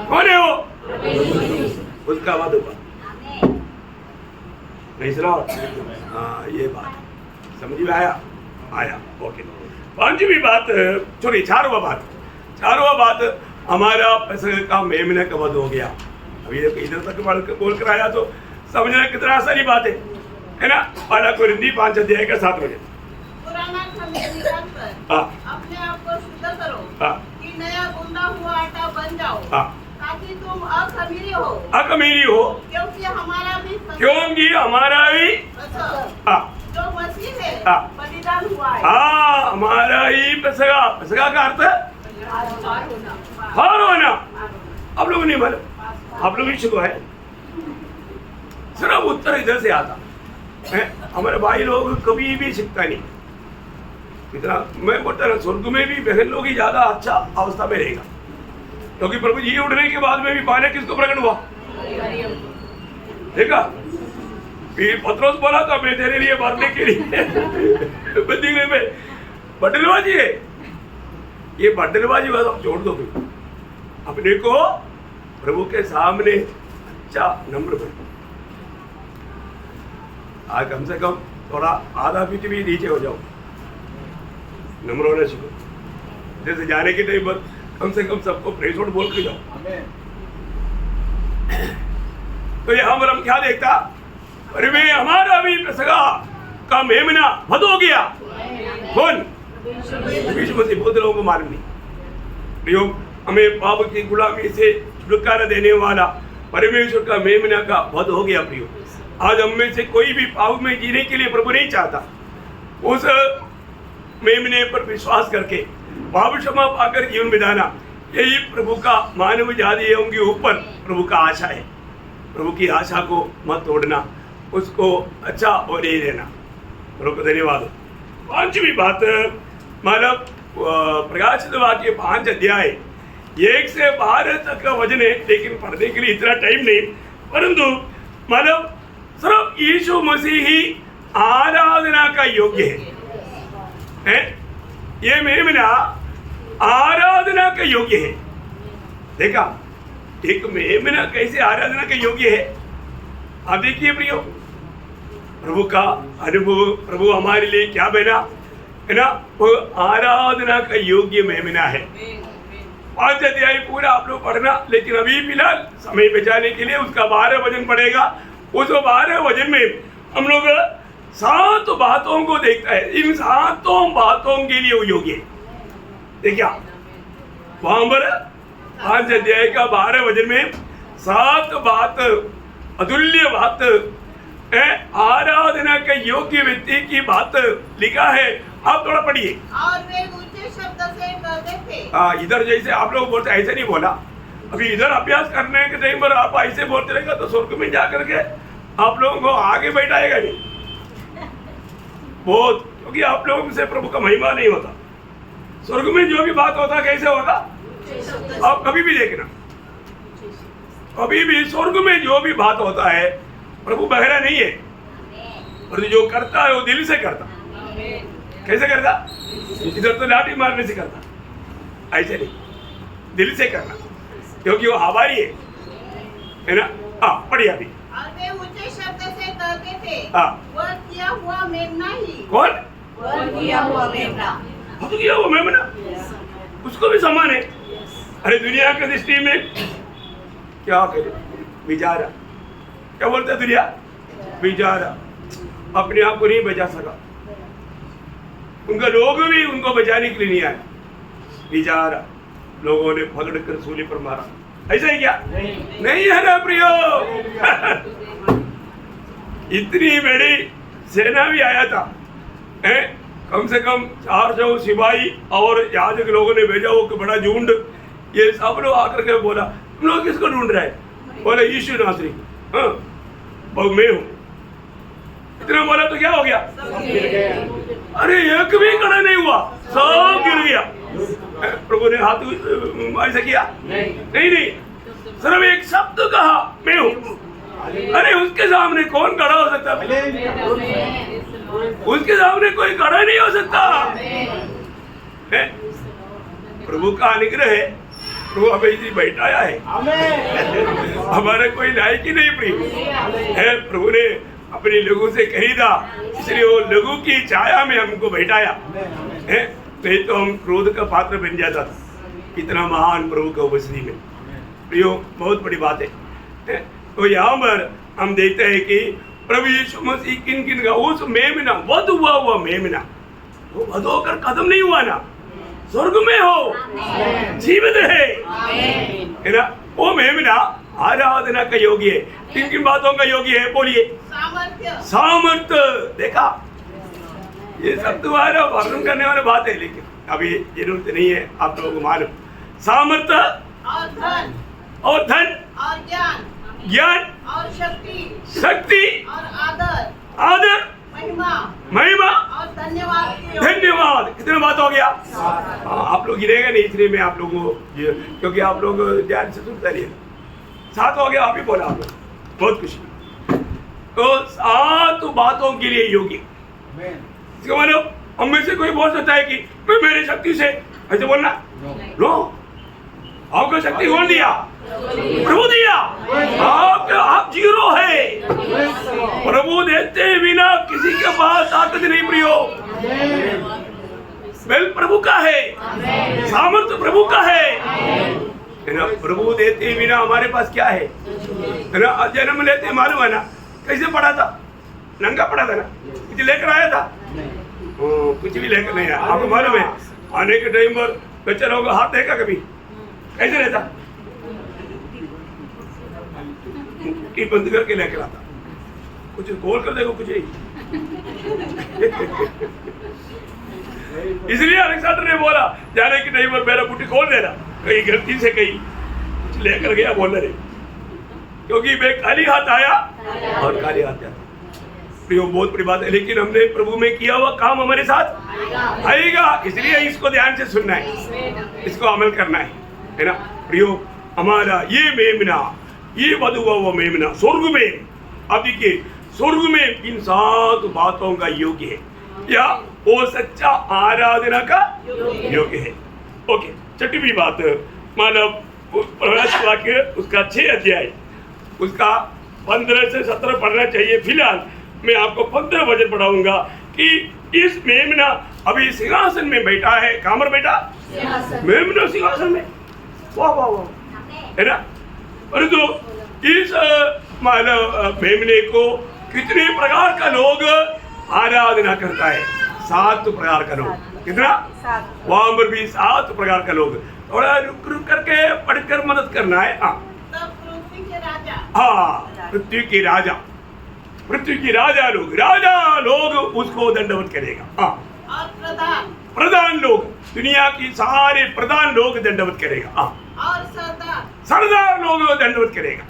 कौन है? वो उसका वध हुआ, नहीं सुना? हाँ ये बात समझ में आया। ओके, 5वीं बात, सॉरी 4वां बात हमारा पैसे का मेमने का वध हो गया। अभी इधर तक बोल कर आया तो समझना कितना आसानी बात है ना। पहला कोरिन्थी 5 अध्याय का 7 बजे पुराना खमीर निकाल कर अपने आप को शुद्ध करो कि नया गूंदा हुआ आटा बन जाओ, ताकि तुम अखमीरी हो, क्योंकि हमारा भी जो मसीह है बलिदान हुआ है। हाँ हमारा ही पेसगा का अर्थ हार होना। आप लोग नहीं मालूम, आप लोग ही शुरू है, सिर्फ उत्तर इधर से आता है। हमारे भाई लोग कभी भी सीखता नहीं इतना। मैं बोलता ना, स्वर्ग में भी बहन लोग ही ज्यादा अच्छा अवस्था में रहेगा, क्योंकि प्रभु जी उठने के बाद में भी पाने किसको प्रकट हुआ? देखा, पत्रोस बोला था मैं तेरे लिए मरने के लिए बदले में बदलबाजी है। ये बदलबाजी बात आप छोड़ दो, अपने को प्रभु के सामने अच्छा नम्र बनो। आज कम से कम थोड़ा आधा फीट भी नीचे हो जाओ, नम्र होना सीखो। जैसे जाने के टाइम पर कम से कम सबको प्रेज वर्ड बोल के जाओ। तो यहाँ पर हम क्या देखता? अरे मैं हमारा भी पेसगा का मेमना वध हो गया। कौन? यीशु मसीह। बहुत लोगों को मालूम नहीं। हमें पाप की गुलामी से छुटकारा देने वाला परमेश्वर का मेमना का वध हो गया। प्रियो, आज हम में से कोई भी पाप में जीने के लिए प्रभु नहीं चाहता। उस मेमने पर विश्वास करके पाप क्षमा पाकर जीवन बिताना, यही प्रभु का मानव जाति के ऊपर प्रभु का आशा है। प्रभु की आशा को मत तोड़ना, उसको अच्छा और ये देना। प्रभु को धन्यवाद। 5वीं बात, मतलब प्रकाशित वाक्य 5 अध्याय 1 से 12 तक का वचन है, लेकिन पढ़ने के लिए इतना टाइम नहीं, परंतु मतलब सिर्फ यीशु मसीह ही आराधना का योग्य है। ये मेमना आराधना का योग्य है। देखा एक मेमना कैसे आराधना के योग्य है। आप देखिए प्रियो, प्रभु का अनुभव, प्रभु हमारे लिए क्या बना है ना, वो आराधना का योग्य मेमना है। 5 अध्याय पूरा आप लोग पढ़ना, लेकिन अभी फिलहाल समय बचाने के लिए उसका 12 वचन पड़ेगा। उस 12 वचन में हम लोग 7 बातों को देखता है। इन 7 बातों के लिए वो योग्य है। देखिए वहां पर 5 अध्याय का 12 वचन में 7 बात, अतुल्य बात, आराधना के योग्य व्यक्ति की बात लिखा है। आप थोड़ा पढ़िए। और वे ऊंचे शब्द से कहते थे। इधर जैसे आप लोग बोलते ऐसे नहीं बोला। अभी इधर अभ्यास करने के टाइम पर आप ऐसे बोलते रहेगा तो स्वर्ग में जाकर के आप लोगों को आगे बैठाएगा नहीं बहुत, क्योंकि आप लोगों से प्रभु का महिमा नहीं होता। स्वर्ग में जो भी बात होता कैसे होगा, आप कभी भी देखना, कभी भी स्वर्ग में जो भी बात होता है प्रभु बहरा नहीं है, और जो करता है वो दिल से करता। कैसे करता? इधर तो लाठी मारने से करता, ऐसे नहीं, दिल से करना, क्योंकि वो आभारी है ना। पढ़िए अभी। और वे ऊंचे शब्द से कहते थे, वह किया हुआ मेमना ही। कौन? वह किया हुआ मेमना। तो किया हुआ मेमना उसको भी समान है। अरे दुनिया की दृष्टि में क्या करे, बेचारा, क्या बोलते हैं दुनिया, बेचारा, अपने आप को नहीं बचा सका, उनका लोग भी उनको बचाने के लिए नहीं आया, बेचारा, लोगों ने पकड़ कर सूली पर मारा। ऐसा ही क्या? नहीं है ना प्रियो। इतनी बड़ी सेना भी आया था, कम से कम 400 सिपाही और याजक लोगों ने भेजा, वो बड़ा झुंड, ये सब लोग आकर के बोला तुम लोग किसको ढूंढ रहे हैं? बोले यीशु नासरी। बहु मैं हूं। इतना बोला तो क्या हो गया? अरे एक भी खड़ा नहीं हुआ, सब गिर गया। प्रभु ने हाथ ऐसा किया? नहीं, सिर्फ एक शब्द कहा, मैं हूं। अरे उसके सामने कौन खड़ा हो सकता? उसके सामने कोई खड़ा नहीं हो सकता। प्रभु का अनुग्रह है, प्रभु हमें इसी बैठाया है। हमारा कोई लायक ही नहीं प्रिय है। प्रभु ने अपने लोगों से खरीदा, इसलिए वो लोगों की छाया में हमको बैठाया है। नहीं तो हम क्रोध का पात्र बन जाता था। इतना महान प्रभु का उपस्थिति में प्रियो, बहुत बड़ी बात है। तो यहाँ पर हम देखते हैं कि प्रभु यीशु मसीह किन किन का उस मेमना, वध हुआ मेमना, वो वध होकर खत्म नहीं हुआ ना, स्वर्ग में हो, जीवित है ना। वो मेमना आराधना का योग्य है। किन किन बातों का योग्य है? बोलिए। सामर्थ्य। देखा, ये सब तुम्हारा वर्णन करने वाली बात है, लेकिन अभी जरूरत नहीं है, आप लोगों को मालूम। सामर्थ्य और धन और ज्ञान और शक्ति और आदर महिमा और धन्यवाद। कितना बात हो गया? आप लोग गिरेगा नहीं, इसलिए मैं आप लोगों को, क्योंकि आप लोग ध्यान से सुनते रहिए। 7 हो गया, आप ही बोला, आप लोग बहुत खुशी। तो 7 बातों के लिए योग्य। इसका मतलब हम में से कोई बोल सकता है कि मैं मेरी शक्ति से, ऐसे बोलना नो। आपको शक्ति कौन दिया? प्रभु दिया। आप जीरो है, प्रभु देते बिना किसी के पास ताकत नहीं प्रियो। बल प्रभु का है, सामर्थ्य प्रभु का है ना। प्रभु देते बिना हमारे पास क्या है ना। जन्म लेते मालूम है ना कैसे पढ़ा था? नंगा पढ़ा था ना, कुछ लेकर आया था? कुछ भी लेकर नहीं आया। आपको मालूम है, आने के टाइम पर बच्चा लोगों का हाथ देखा कभी कैसे रहता? कि बंद करके लेकर आता, कुछ गोल कर देखो, कुछ नहीं। इसलिए अलेक्जेंडर ने बोला जाने के टाइम पर मेरा बुटी खोल देना, कहीं गलती से कहीं कुछ लेकर गया बोलने नहीं, क्योंकि मैं खाली हाथ आया और खाली हाथ जाता। प्रियो, बहुत बड़ी बात है, लेकिन हमने प्रभु में किया हुआ काम हमारे साथ आएगा। इसलिए इसको ध्यान से सुनना है, इसको अमल करना है ना प्रियो। हमारा ये मेमना, ये वध हुआ वो मेमना स्वर्ग में, अब देखिए स्वर्ग में इन 7 बातों का योग्य है, या वो सच्चा आराधना का योग्य है। ओके, छठवीं बात, मानव प्रकाशित वाक्य उसका 6 अध्याय उसका 15 से 17 पढ़ना चाहिए। फिलहाल मैं आपको 15 वचन पढ़ाऊंगा कि इस मेमना अभी सिंहासन में बैठा है। कहाँ पर बैठा? मेमना सिंहासन में। वाह वाह वाह, है ना। परंतु इस मेमने को कितने प्रकार का लोग आराधना करता है? 7 प्रकार का लोग। कितना? वहां पर भी 7 प्रकार का लोग। थोड़ा रुक रुक करके पढ़कर मदद करना है। हाँ, पृथ्वी के राजा। हाँ, पृथ्वी के राजा, पृथ्वी के राजा लोग उसको दंडवत करेगा। हाँ, और प्रधान, प्रधान लोग, दुनिया की सारे प्रधान लोग दंडवत करेगा। हाँ, और सरदार, सरदार लोग दंडवत करेगा।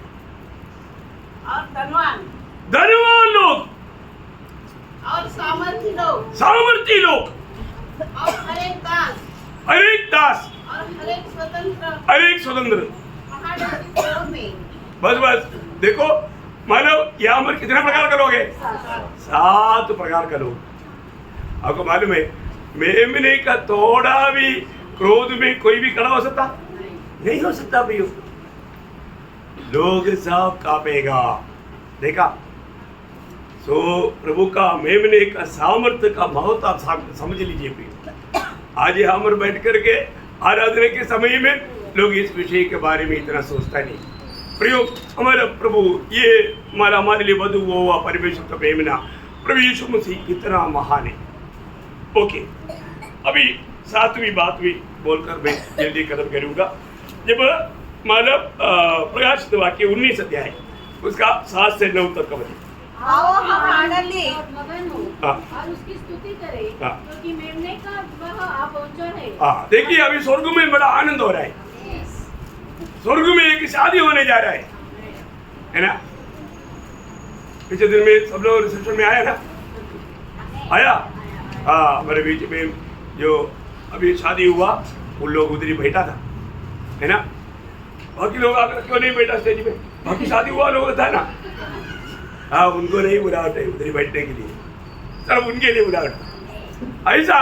और धनवान, धनवान लोग, और सामर्थी लोग, सामर्थी लोग, और हरेक दास, हरेक दास, और हरेक स्वतंत्र, हरेक स्वतंत्र। पहाड़ों की ओर में। बस देखो, मानव यहाँ पर कितने प्रकार का लोग है? 7 प्रकार का लोग। आपको मालूम है मेमने का थोड़ा भी क्रोध में कोई भी खड़ा हो सकता नहीं हो सकता भैया। लोग सब कांपेगा। देखा? सो प्रभु का मेमने का सामर्थ्य का महत्व आप समझ लीजिए प्रिय। आज यहाँ पर बैठ करके आराधना के समय में लोग इस विषय के बारे में इतना सोचता नहीं। प्रियो, हमारा प्रभु ये हमारे लिए वधु हुआ परमेश्वर का मेमना प्रभु यीशु मसीह कितना महान है। ओके, अभी 7वीं बात भी बोलकर मैं जल्दी खत्म करूंगा। जब मानव प्रकाशित वाक्य 19 अध्याय उसका 7 से 9 तक का वचन। आओ हम आनंदी मगन हो हाँ। और उसकी स्तुति करें, हाँ। क्योंकि मेमने का वह आ पहुंचा है। हाँ, देखिए अभी स्वर्ग में बड़ा आनंद हो रहा है। स्वर्ग में एक शादी होने जा रहा है ना। पिछले दिन में सब लोग रिसेप्शन में आया ना, आया। हाँ, हमारे बीच में जो अभी शादी हुआ उन लोग उधर ही बैठा था, है ना। बाकी लोग आकर क्यों नहीं बैठा स्टेज पे? बाकी शादी हुआ लोग था ना। हाँ, उनको नहीं बुलावट है उधर ही बैठने के लिए, सिर्फ उनके लिए बुलावट। ऐसा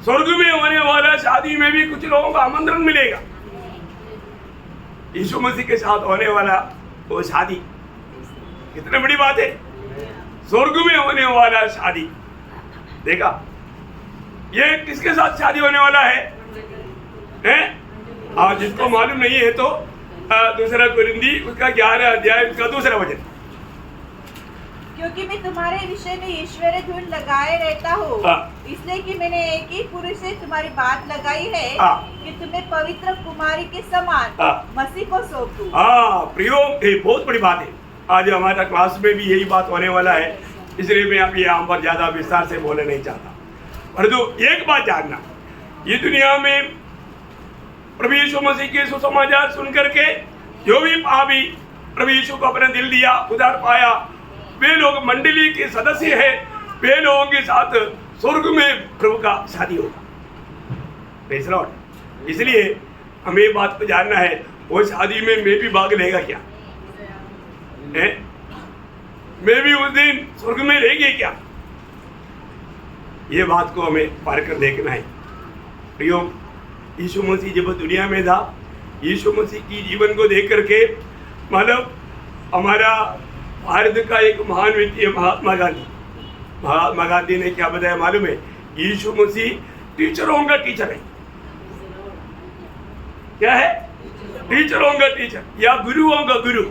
स्वर्ग में होने वाला शादी में भी कुछ लोगों का आमंत्रण मिलेगा। यीशु मसीह के साथ होने वाला वो शादी कितनी बड़ी बात है। स्वर्ग में होने वाला शादी, देखा? ये किसके साथ शादी होने वाला है? हाँ, जिसको मालूम नहीं है तो 2 कोरिन्थी उसका 11 अध्याय उसका 2 वचन। क्योंकि मैं तुम्हारे विषय में ईश्वरीय धुन लगाए रहता हूँ, इसलिए कि मैंने एक ही पुरुष से तुम्हारी बात लगाई है कि तुम्हें पवित्र कुमारी के समान मसीह को सौंप दूं। हाँ प्रियो, ये बहुत बड़ी बात है। आज हमारा क्लास में भी यही बात होने वाला है, इसलिए मैं अभी यहाँ पर ज्यादा विस्तार से बोलना नहीं चाहता। परंतु एक बात जानना, ये दुनिया में प्रभु यीशु मसीह के सुसमाचार सुन करके जो भी पापी प्रभु यीशु को अपना दिल दिया, उधार पाया, वे लोग मंडली के सदस्य हैं। वे लोगों के साथ स्वर्ग में प्रभु का शादी होगा। Praise Lord. इसलिए हमें ये बात को जानना है, वो शादी में मैं भी भाग लेगा क्या? मैं भी उस दिन स्वर्ग में रहेगी क्या? ये बात को हमें पार कर देखना है। प्रियो, यीशु मसीह जब दुनिया में था, यीशु मसीह की जीवन को देख करके मतलब हमारा भारत का एक महान व्यक्ति है महात्मा गांधी। महात्मा गांधी ने क्या बताया मालूम है? यीशु मसीह टीचरों का टीचर है। क्या है? टीचरों का टीचर या गुरुओं का गुरु।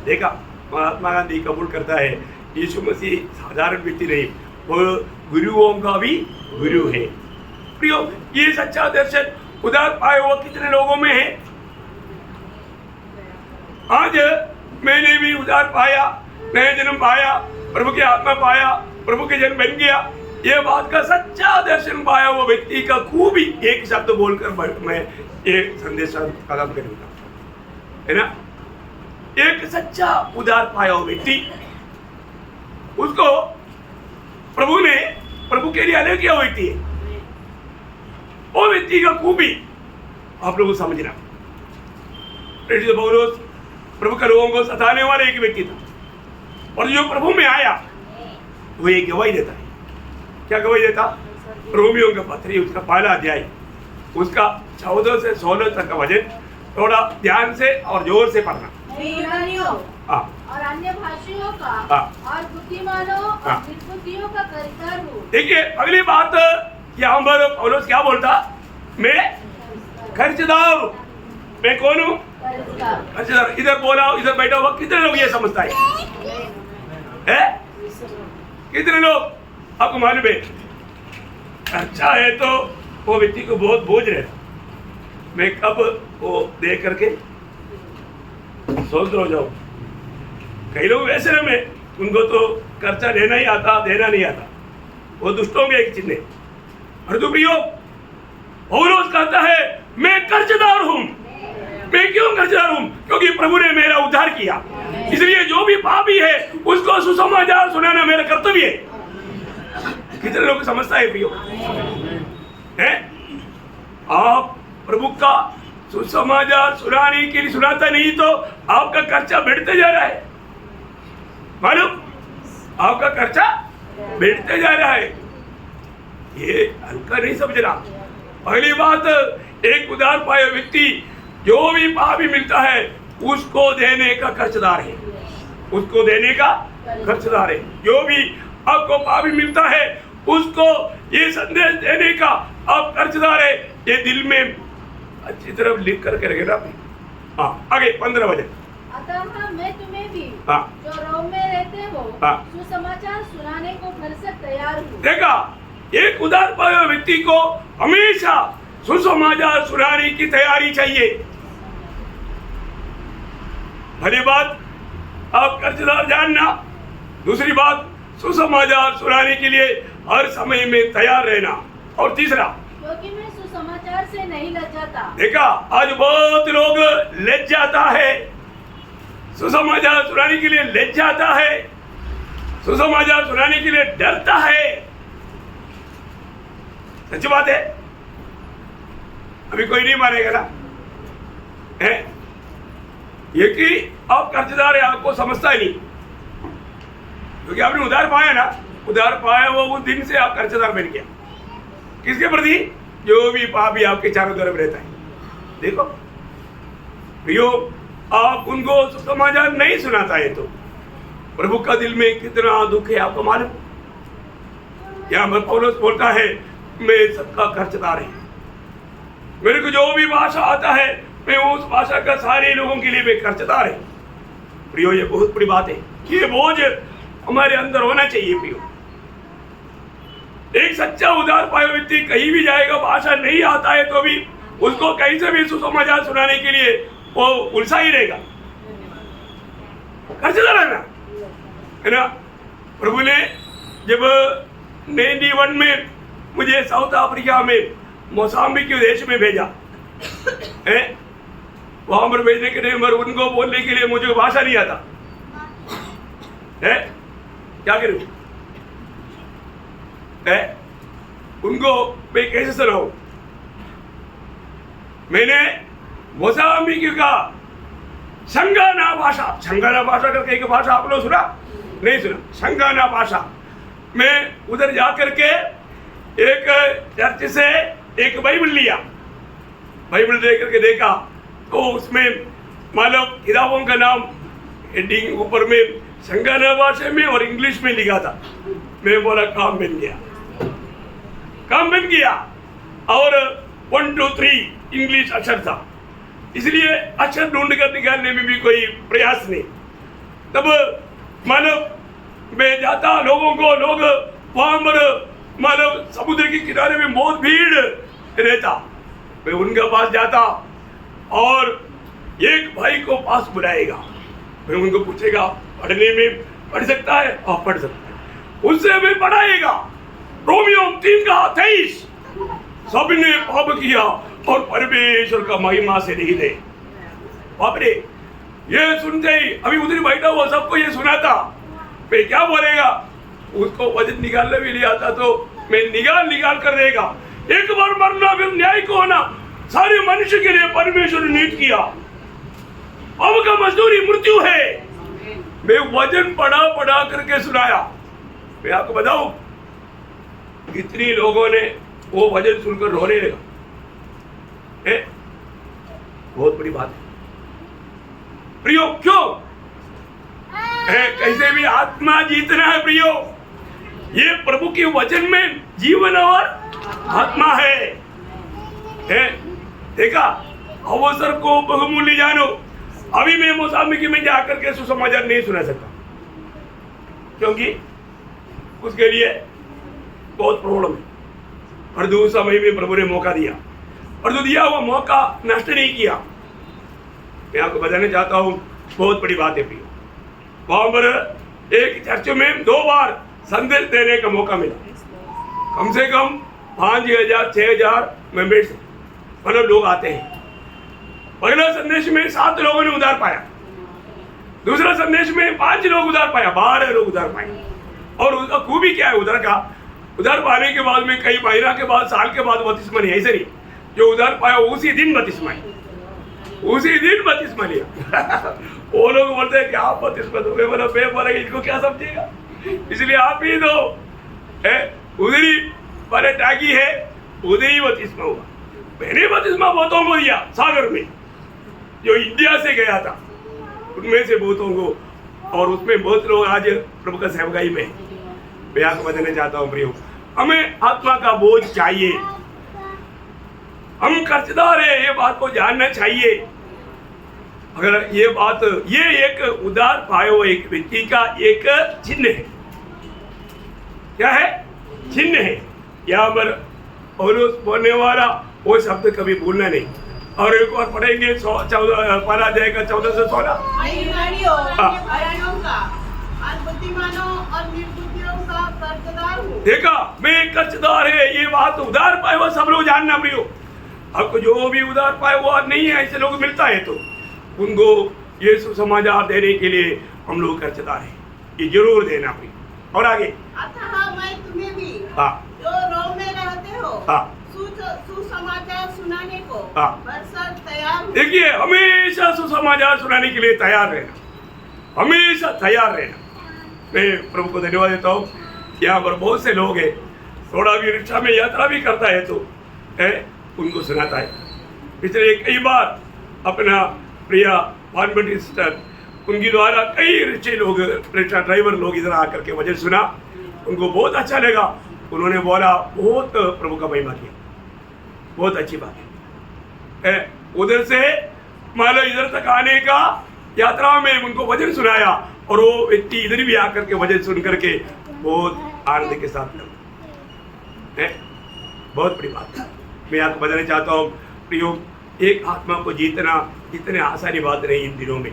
देखा, महात्मा गांधी कबूल करता है यीशु मसीह साधारण व्यक्ति नहीं, वो गुरुओं का भी गुरु है। प्रियो, ये सच्चा दर्शन उदार पाए हुआ कितने लोगों में है? आज मैंने भी उधार पाया, नया जन्म पाया, प्रभु की आत्मा पाया, प्रभु के जन्म बन गया। ये बात का सच्चा दर्शन पाया वो व्यक्ति का खूबी एक शब्द बोलकर मैं ये संदेश खत्म करूंगा, है ना। एक सच्चा उधार पाया वो व्यक्ति, उसको प्रभु ने प्रभु के लिए अलग किया व्यक्ति है। वो व्यक्ति का खूबी आप लोगों को समझना। पौलुस प्रभु के लोगों को सताने वाला एक व्यक्ति था, और जो प्रभु में आया वो एक गवाही देता है। क्या गवाही देता? रोमियो का पत्री उसका 1 अध्याय उसका 14 से 16 तक का वचन थोड़ा ध्यान से और जोर से पढ़ना। मैं यूनानियों हाँ और अन्य भाषियों का हाँ। और बुद्धिमानों और हाँ। निर्बुद्धियों का खरीदार हूँ। देखिए अगली बात यहाँ पर पौलुस क्या बोलता, मैं खर्चदार हूँ। मैं कौन हूँ? खरीदार। खर्चदार। इधर बोला इधर बैठा हुआ कितने लोग ये समझता है? कितने लोग आपको मालूम है? अच्छा है तो वो व्यक्ति को बहुत बोझ रहता। मैं कब वो देख करके सोच रहा जाओ। कई लोग वैसे ना, मैं उनको तो खर्चा लेना ही आता, देना नहीं आता, वो दुष्टों में एक चिन्ह है। और तो प्रियो पौलुस कहता है मैं कर्जदार हूं। मैं क्यों कर्जदार हूं? क्योंकि प्रभु ने मेरा उद्धार किया, इसलिए जो भी पापी है उसको सुसमाचार सुनाना मेरा कर्तव्य है। कितने लोग समझता है प्रियो? है आप प्रभु का सुसमाचार सुनाने के लिए सुनाता नहीं तो आपका खर्चा बढ़ते जा रहा है। मालूम, आपका खर्चा बढ़ते जा रहा है। ये हल्का नहीं समझना। पहली बात, एक उधार पाया व्यक्ति जो भी पापी मिलता है उसको देने का खर्चदार है। उसको देने का खर्चदार है। जो भी आपको पापी मिलता है उसको ये संदेश देने का आप खर्चदार है। ये दिल में अच्छी तरह लिख करके रखेगा। हाँ आगे 15 वचन। अतः मैं तुम्हें भी हाँ। जो रोम में रहते हो हाँ। सुसमाचार सुनाने को भरसक तैयार हूँ। देखा, एक उधार पाए व्यक्ति को हमेशा सुसमाचार सुनाने की तैयारी चाहिए। पहली बात आप कर्जदार जानना, दूसरी बात सुसमाचार सुनाने के लिए हर समय में तैयार रहना, और तीसरा क्योंकि मैं सुसमाचार से नहीं लज्जाता। देखा, आज बहुत लोग लज्जाता है, सुसमाचार सुनाने के लिए लज्जाता है, सुसमाचार सुनाने के लिए डरता है। सच्ची बात है, अभी कोई नहीं मानेगा ना है? ये कि आप कर्जदार है, आपको समझता ही नहीं, क्योंकि आपने उधार पाया ना, उधार पाया वो उस दिन से आप कर्जदार बन गया। किसके प्रति? जो भी पापी आपके चारों तरफ रहता है। देखो प्रियो, आप उनको सुसमाचार नहीं सुनाता है तो प्रभु का दिल में कितना दुख है आपको मालूम? यहाँ पर पौलुस बोलता है मैं सबका खर्चदार है। मेरे को जो भी भाषा आता है मैं उस भाषा का सारे लोगों के लिए मैं खर्चदार है। प्रियो ये बहुत बड़ी बात है, ये बोझ हमारे अंदर होना चाहिए। प्रियो, एक सच्चा उधार पाया व्यक्ति कहीं भी जाएगा, भाषा नहीं आता है तो भी उसको कहीं से भी सुसमाचार सुनाने के लिए वो उलझा ही रहेगा, खर्चदार रहना है ना। प्रभु ने जब 91 में मुझे साउथ अफ्रीका में मोसाम्बिक के देश में भेजा है, वहां पर भेजने के लिए मगर उनको बोलने के लिए मुझे भाषा नहीं आता है। क्या करूं है? उनको मैं कैसे सुनाऊं? मैंने मोसाम्बिक का संगाना भाषा, संगाना भाषा करके एक भाषा आप लोग सुना? नहीं सुना? संगाना भाषा। मैं उधर जाकर के एक चर्च से एक बाइबल लिया, बाइबल देख करके देखा तो उसमें मालूम किताबों का नाम हेडिंग ऊपर में संगाना भाषा में और इंग्लिश में लिखा था। मैं बोला काम बन गया, काम बन गया। और 1 2 3 इंग्लिश अक्षर था, इसलिए अक्षर ढूंढ कर निकालने में भी कोई प्रयास नहीं। तब मालूम मैं जाता लोगों को, लोग वहां पर मालूम समुद्र के किनारे में बहुत भीड़ रहता, मैं उनके पास जाता और एक भाई को पास बुलाएगा, मैं उनको पूछेगा पढ़ने में पढ़ सकता है? आप पढ़ सकते हैं। उससे मैं पढ़ाएगा रोमियो 3:23 सबने पाप किया और परमेश्वर का महिमा से नहीं दे। बाप रे, ये सुनते ही अभी उधर बैठा हुआ सबको ये सुनाता, मैं क्या बोलेगा? उसको वजन निकालने भी नहीं आता तो मैं निकाल कर देगा। एक बार मरना फिर न्याय को होना, सारे मनुष्य के लिए परमेश्वर ने नीत किया, पाप का मजदूरी मृत्यु है। मैं वजन पढ़ा करके सुनाया। मैं आपको बताऊं, कितनी लोगों ने वो वजन सुनकर रोने लगा। बहुत बड़ी बात है प्रियो। क्यों कैसे भी आत्मा जीतना है प्रियो, ये प्रभु के वचन में जीवन और आत्मा है। देखा, अवसर को बहुमूल्य जानो। अभी मैं मोजाम्बिक में जाकर के सुसमाचार नहीं सुना सकता, क्योंकि उसके लिए बहुत प्रॉब्लम है। और उस समय में प्रभु ने मौका दिया, और जो दिया हुआ मौका नष्ट नहीं किया। मैं आपको बताना चाहता हूँ, बहुत बड़ी बात है प्रियो। वहां पर एक चर्च में 2 बार संदेश देने का मौका मिला। कम से कम 5,000 6,000 मेंबर्स मतलब लोग आते हैं। पहला संदेश में 7 लोगों ने उधार पाया, दूसरा संदेश में 5 लोग उधार पाया, 12 लोग उधार पाए। और उसका खूबी क्या है उधार का? उधार पाने के बाद में कई महीना के बाद, साल के बाद बपतिस्मा नहीं, ऐसे नहीं। जो उधार पाया उसी दिन बपतिस्मा, उसी दिन बपतिस्मा लिया। वो लोग बोलते हैं कि आप बपतिस्मा दो, बोला बेपर है, इनको क्या समझेगा, इसलिए आप ही दो। उधर ही पहले टाकी है, उधर ही बपतिस्मा हुआ। मैंने बपतिस्मा बहुतों को दिया सागर में, जो इंडिया से गया था उनमें से बहुतों को, और उसमें बहुत लोग आज प्रभु का सेवकाई में। मैं आपको बताना चाहता हूँ प्रियो, हमें आत्मा का बोझ चाहिए, हम कर्जदार है, ये बात को जानना चाहिए। अगर ये बात, ये एक उधार पाए हुए एक व्यक्ति का एक चिन्ह है। क्या है? चिन्ह है। यहाँ पर पौलुस बोलने वाला वो शब्द कभी भूलना नहीं। और एक बार पढ़ेंगे 14 अध्याय का 14 से 16। देखा, मैं कर्जदार है, ये बात उधार पाए हुआ सब लोग जानना प्रियो। आपको जो भी उधार पाए वो नहीं है, ऐसे लोग मिलता है तो उनको ये सुसमाचार देने के लिए हम लोग कर्जदार हैं, ये जरूर देना प्रियो। और आगे, अतः मैं तुम्हें भी जो रोम में रहते हो सुसमाचार सुनाने को बरसर तैयार हूं। देखिए, हमेशा सुसमाचार सुनाने के लिए तैयार रहना, हमेशा तैयार रहना। मैं प्रभु को धन्यवाद देता हूँ। यहाँ पर बहुत से लोग हैं, थोड़ा भी रिक्शा में यात्रा भी करता है तो उनको सुनाता है। पिछले कई बार अपना प्रिया भानवटी सिस्टर, उनके द्वारा कई रिक्शे लोग, रिक्शा ड्राइवर लोग इधर आकर के वजन सुना, उनको बहुत अच्छा लगा। उन्होंने बोला बहुत प्रभु का महिमा किया, बहुत अच्छी बात है। उधर से मान लो इधर तक आने का यात्रा में उनको वचन सुनाया, और वो व्यक्ति इधर भी आकर के वचन सुन करके बहुत आनंद के साथ लगा। बहुत बड़ी बात है। मैं आपको बताना चाहता हूँ प्रियो, एक आत्मा को जीतना इतने आसानी बात नहीं इन दिनों में।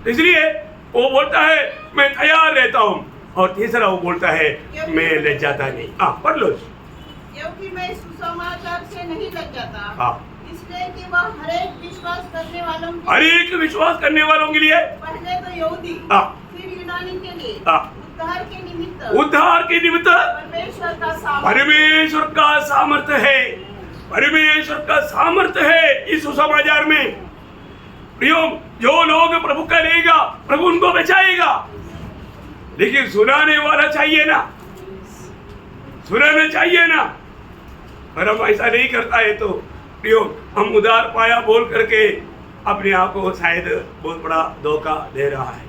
इसलिए वो बोलता है मैं तैयार रहता हूँ, और तीसरा वो बोलता है मैं लज्जाता नहीं। पढ़ लो। क्योंकि मैं सुसमाचार से नहीं लज्जाता, इसलिए कि वह हर एक विश्वास करने वालों के लिए पहले तो यहूदी फिर यूनानी के लिए उद्धार के निमित्त परमेश्वर का सामर्थ्य है। परमेश्वर का सामर्थ्य है इस सुसमाचार में प्रियो। जो लोग प्रभु का लेगा, प्रभु उनको बचाएगा, लेकिन सुनाने वाला चाहिए ना, सुनाना चाहिए ना। पर हम ऐसा नहीं करता है तो प्रियो, हम उधार पाया बोल करके अपने आप को शायद बहुत बड़ा धोखा दे रहा है।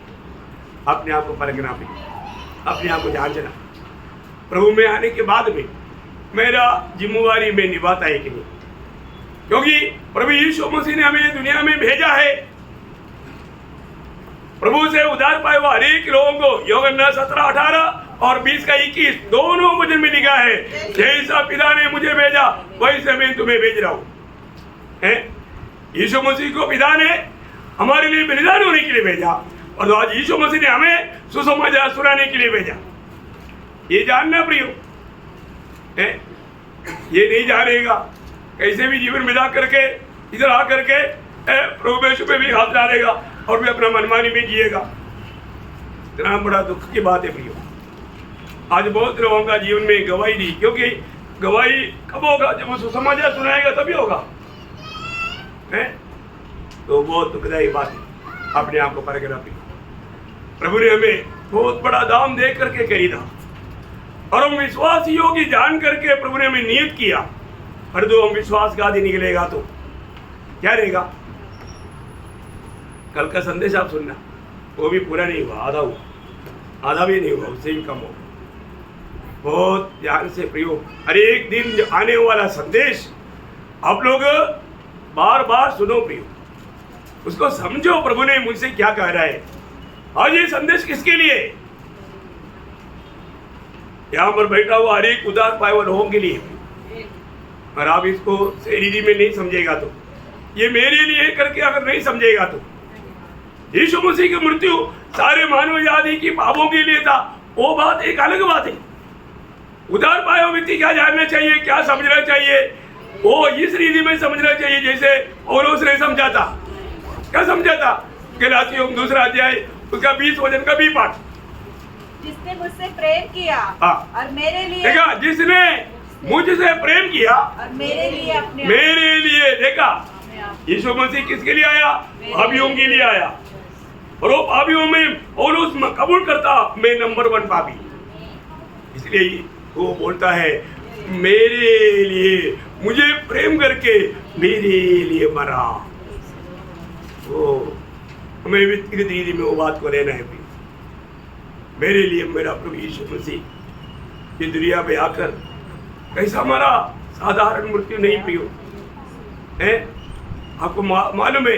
अपने आप को परखना भी, अपने आप को जांचना। प्रभु में आने के बाद में मेरा जिम्मेवारी में निभाता है कि नहीं, क्योंकि प्रभु यीशु मसीह ने हमें दुनिया में भेजा है। प्रभु से उधार पाए हुआ हर एक लोगों को यूहन्ना 17:18 और 20 का 21 दोनों वचन में लिखा है, जैसा पिता ने मुझे भेजा वैसे मैं तुम्हें भेज रहा हूँ। यीशु मसीह को पिता ने हमारे लिए बलिदान होने के लिए भेजा, और आज यीशु मसीह ने हमें सुसमाचार सुनाने के लिए भेजा। ये जानना प्रियो, ये नहीं जानेगा कैसे भी जीवन बिता करके इधर आकर के प्रभु यीशु पे भी हाथ डालेगा और भी अपना मनमानी में जिएगा। इतना बड़ा दुख की बात है प्रियो। आज बहुत लोगों का जीवन में गवाही दी, क्योंकि गवाही कब होगा? जब वो सुसमाचार सुनाएगा तभी होगा। तो बहुत दुखदायी बात है। अपने आप को परखना प्रियो। प्रभु ने हमें बहुत बड़ा दाम दे करके खरीदा, और हम विश्वास योग्य जान करके प्रभु ने हमें नियत किया। पर जो हम विश्वासघाती निकलेगा तो क्या रहेगा? कल का संदेश आप सुनना, वो भी पूरा नहीं हुआ, आधा हुआ, आधा भी नहीं हुआ, उससे भी कम हो। बहुत ध्यान से प्रियो, हर एक दिन आने वाला संदेश आप लोग बार बार सुनो प्रियो, उसको समझो प्रभु ने मुझसे क्या कह रहा है। आज ये संदेश किसके लिए? यहां पर बैठा हुआ हर एक उदार पाए हुए लोगों के लिए। और आप इसको शरीरी में नहीं समझेगा तो, ये मेरे लिए करके अगर नहीं समझेगा तो, यीशु मसीह की मृत्यु सारे मानव जाति की पापों के लिए था, वो बात एक अलग बात है। उदार पाए हुए व्यक्ति क्या जानना चाहिए, क्या समझना चाहिए, वो इस रीति में समझना चाहिए जैसे पौलुस ने समझा था। क्या समझा था? गलातियों 2 अध्याय उसका 20 वचन का 20 पाठ। जिसने मुझसे प्रेम किया और मेरे लिए, देखा, जिसने मुझसे प्रेम किया और मेरे लिए, देखा, यीशु मसीह किसके लिए आया? पापियों के लिए आया। और वो पापियों में पौलुस कबूल करता, मैं नंबर 1 पापी। इसलिए वो बोलता है मेरे लिए, मुझे प्रेम करके मेरे लिए मरा। वो हमें व्यक्तिगत रीति में वो बात को लेना है। मेरे लिए मेरा प्रभु यीशु मसीह ये दुनिया में आकर कैसा मरा, साधारण मृत्यु नहीं पियो है। आपको मालूम है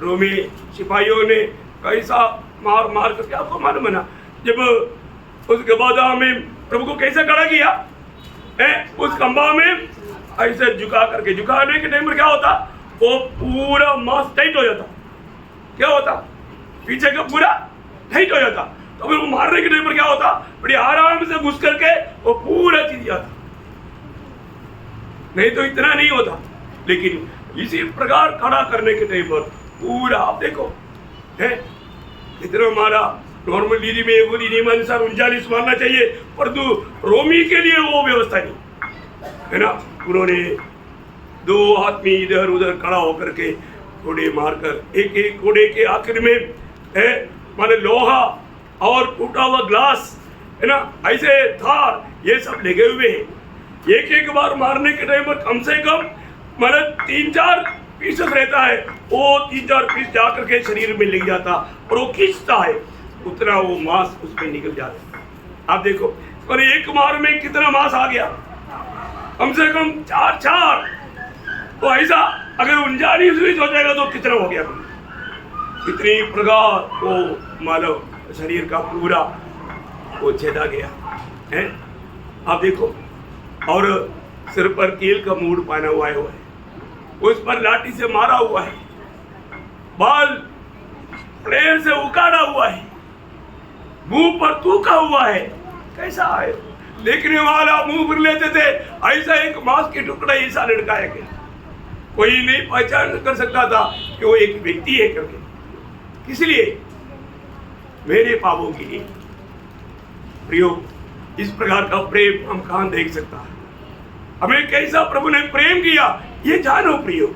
रोमी सिपाहियों ने कैसा मार करके, आपको मालूम है ना, जब उस गबादा में प्रभु को कैसे खड़ा किया है, उस खंबा में ऐसे झुकाने के टाइम पर क्या होता, वो पूरा मांस टाइट हो जाता। क्या होता? पीछे का पूरा टाइट हो जाता। तो फिर वो मारने के टाइम पर क्या होता, बड़ी आराम से घुस करके वो पूरा चीज जाता। नहीं तो इतना नहीं होता। लेकिन इसी प्रकार खड़ा करने के टाइम पर पूरा, आप देखो है इतना मारा। नॉर्मल रीति में यहूदी नियमानुसार 39 मारना चाहिए, परंतु रोमी के लिए वो व्यवस्था नहीं है ना। उन्होंने 2 आदमी इधर उधर खड़ा होकर के घोड़े मारकर, एक घोड़े के आखिर में है माने लोहा और टूटा हुआ ग्लास है ना, ऐसे थार, ये सब लगे हुए हैं। एक बार मारने के टाइम पर कम से कम माने 3-4 पीस रहता है। वो 3-4 पीस जाकर के शरीर में लग जाता और वो खींचता है, उतना वो मांस उसमें निकल जाता है। आप देखो, और एक मार में कितना मांस आ गया, कम से कम 4। तो ऐसा अगर 39 हो जाएगा तो कितना हो गया? कितनी प्रकार वो मानव शरीर का पूरा वो छेदा गया है। आप देखो, और सिर पर कील का मूड पहना हुआ है, उस पर लाठी से मारा हुआ है, बाल प्लेयर से उकाड़ा हुआ है, मुंह पर थूका हुआ है। कैसा है? देखने वाला मुंह पर लेते थे, ऐसा एक मांस के टुकड़ा ऐसा लटकाया गया, कोई नहीं पहचान कर सकता था कि वो एक व्यक्ति है करके। किस लिए? मेरे पापों के लिए। प्रियो, इस प्रकार का प्रेम हम कहां देख सकता है? हमें कैसा प्रभु ने प्रेम किया ये जानो प्रियो,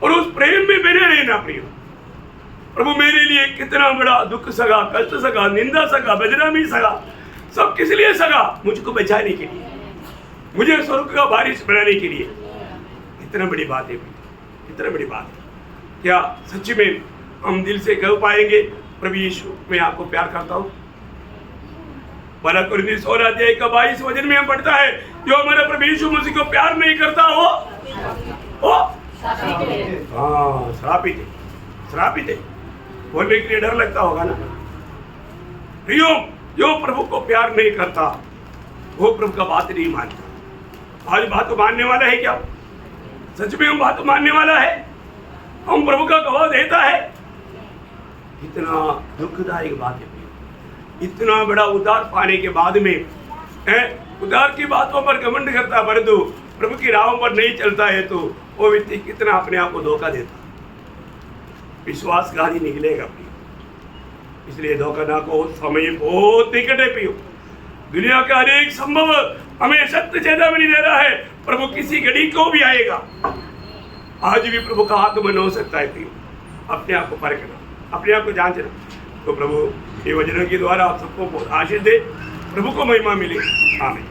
और उस प्रेम में बने रहना प्रियो। प्रभु मेरे लिए कितना बड़ा दुख सगा, कष्ट सगा, निंदा सगा, बदनामी सगा, सब किस लिए सगा? मुझको बचाने के लिए, मुझे स्वर्ग का वारिस बनाने के लिए। इतना बड़ी बात है, इतना बड़ी बात है। क्या सच्ची में हम दिल से कह पाएंगे प्रभु यीशु मैं आपको प्यार करता हूँ? पहला कुरिन्थियों 16 अध्याय का 22 वचन में हम पढ़ता है, जो हमारे प्रभु यीशु मसीह को प्यार नहीं करता हो श्रापित है। श्रापित है बोलने के लिए डर लगता होगा ना। प्रियो, जो प्रभु को प्यार नहीं करता वो प्रभु का बात नहीं मानता। आज बात मानने वाला है क्या? सच में हम बात मानने वाला है? हम प्रभु का गवाह देता है? कितना दुखदायक बात है। इतना बड़ा उद्धार पाने के बाद में उद्धार की बातों पर घमंड करता, परंतु प्रभु की राहों पर नहीं चलता है, तो वो व्यक्ति कितना अपने आप को धोखा देता, विश्वासघाती निकलेगा। इसलिए धोखा ना को, समय बहुत निकट है प्रियो। दुनिया का अनेक संभव हमें सत्य चेतावनी दे रहा है, प्रभु किसी घड़ी को भी आएगा। आज भी प्रभु का आगमन हो सकता है प्रियो। अपने आप को परखना, अपने आप को जांचना। तो प्रभु ये वचनों के द्वारा आप सबको बहुत आशीष दे, प्रभु को महिमा मिले। आमीन।